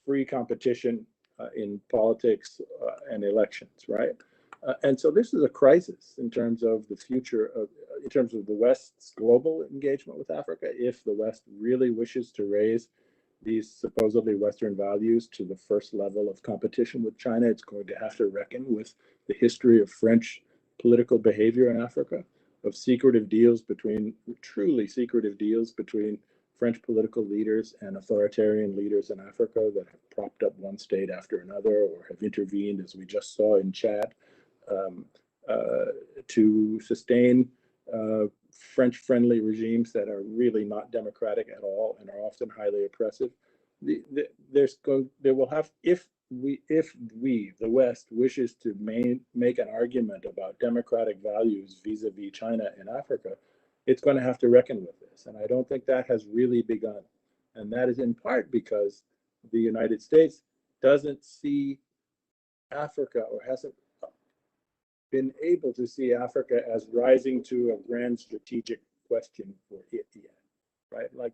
Speaker 3: free competition in politics and elections, right? And so this is a crisis in terms of the future in terms of the West's global engagement with Africa. If the West really wishes to raise these supposedly Western values to the first level of competition with China, it's going to have to reckon with the history of French political behavior in Africa, of truly secretive deals between French political leaders and authoritarian leaders in Africa that have propped up one state after another, or have intervened, as we just saw in Chad, to sustain French-friendly regimes that are really not democratic at all and are often highly oppressive. There will have, if we, the West, wishes to make an argument about democratic values vis-a-vis China in Africa, it's going to have to reckon with this. And I don't think that has really begun. And that is in part because the United States doesn't see Africa, or hasn't been able to see Africa as rising to a grand strategic question for it yet, right? Like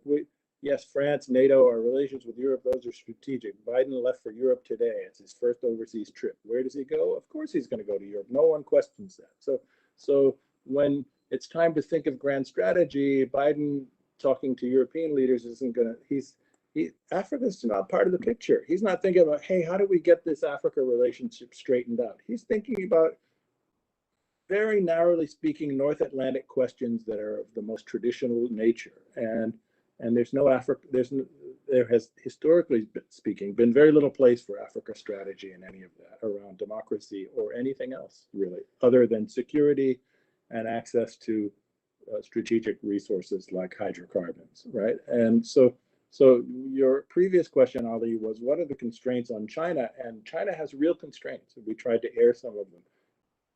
Speaker 3: yes, France, NATO, our relations with Europe, those are strategic. Biden left for Europe today. It's his first overseas trip. Where does he go? Of course he's going to go to Europe. No one questions that. So when it's time to think of grand strategy, Biden talking to European leaders isn't going to, Africa's not part of the picture. He's not thinking about, hey, how do we get this Africa relationship straightened out? He's thinking about, very narrowly speaking, North Atlantic questions that are of the most traditional nature. And there's no Africa, there has, historically speaking, been very little place for Africa strategy in any of that around democracy or anything else, really, other than security and access to strategic resources like hydrocarbons, right? And so your previous question, Ali, was what are the constraints on China? And China has real constraints. We tried to air some of them.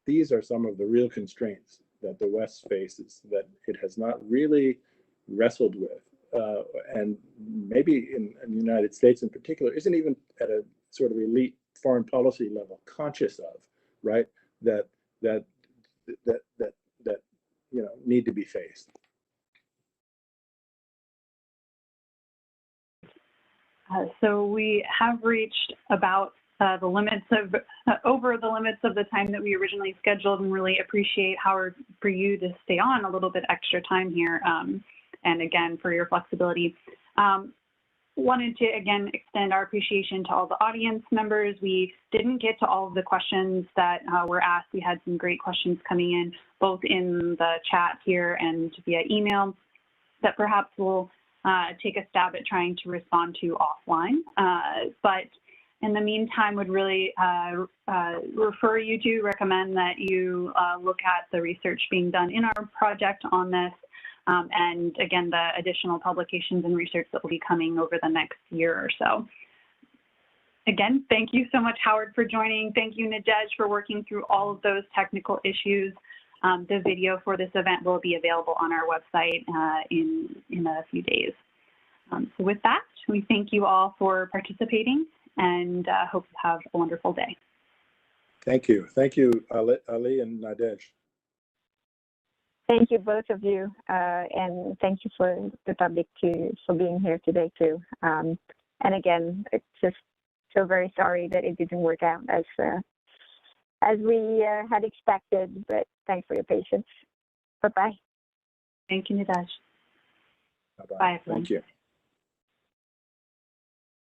Speaker 3: These are some of the real constraints that the West faces that it has not really wrestled with. And maybe in the United States in particular, isn't even at a sort of elite foreign policy level conscious of, right? That you know, need to be faced.
Speaker 2: So we have reached about the limits of over the limits of the time that we originally scheduled, and really appreciate, Howard, for you to stay on a little bit extra time here, and again for your flexibility. Wanted to again extend our appreciation to all the audience members. We didn't get to all of the questions that were asked. We had some great questions coming in, both in the chat here and via email, that perhaps we'll take a stab at trying to respond to offline. But in the meantime, would really recommend that you look at the research being done in our project on this, and again, the additional publications and research that will be coming over the next year or so. Again, thank you so much, Howard, for joining. Thank you, Nadege, for working through all of those technical issues. The video for this event will be available on our website in a few days. So with that, we thank you all for participating, and hope you have a wonderful day.
Speaker 3: Thank you. Thank you, Ali and Nadege.
Speaker 4: Thank you, both of you, and thank you for the public for being here today too. And again, it's just so very sorry that it didn't work out as we had expected, but thanks for your patience. Bye-bye.
Speaker 2: Thank you, Nadege.
Speaker 3: Bye-bye.
Speaker 2: Bye, everyone.
Speaker 3: Thank you.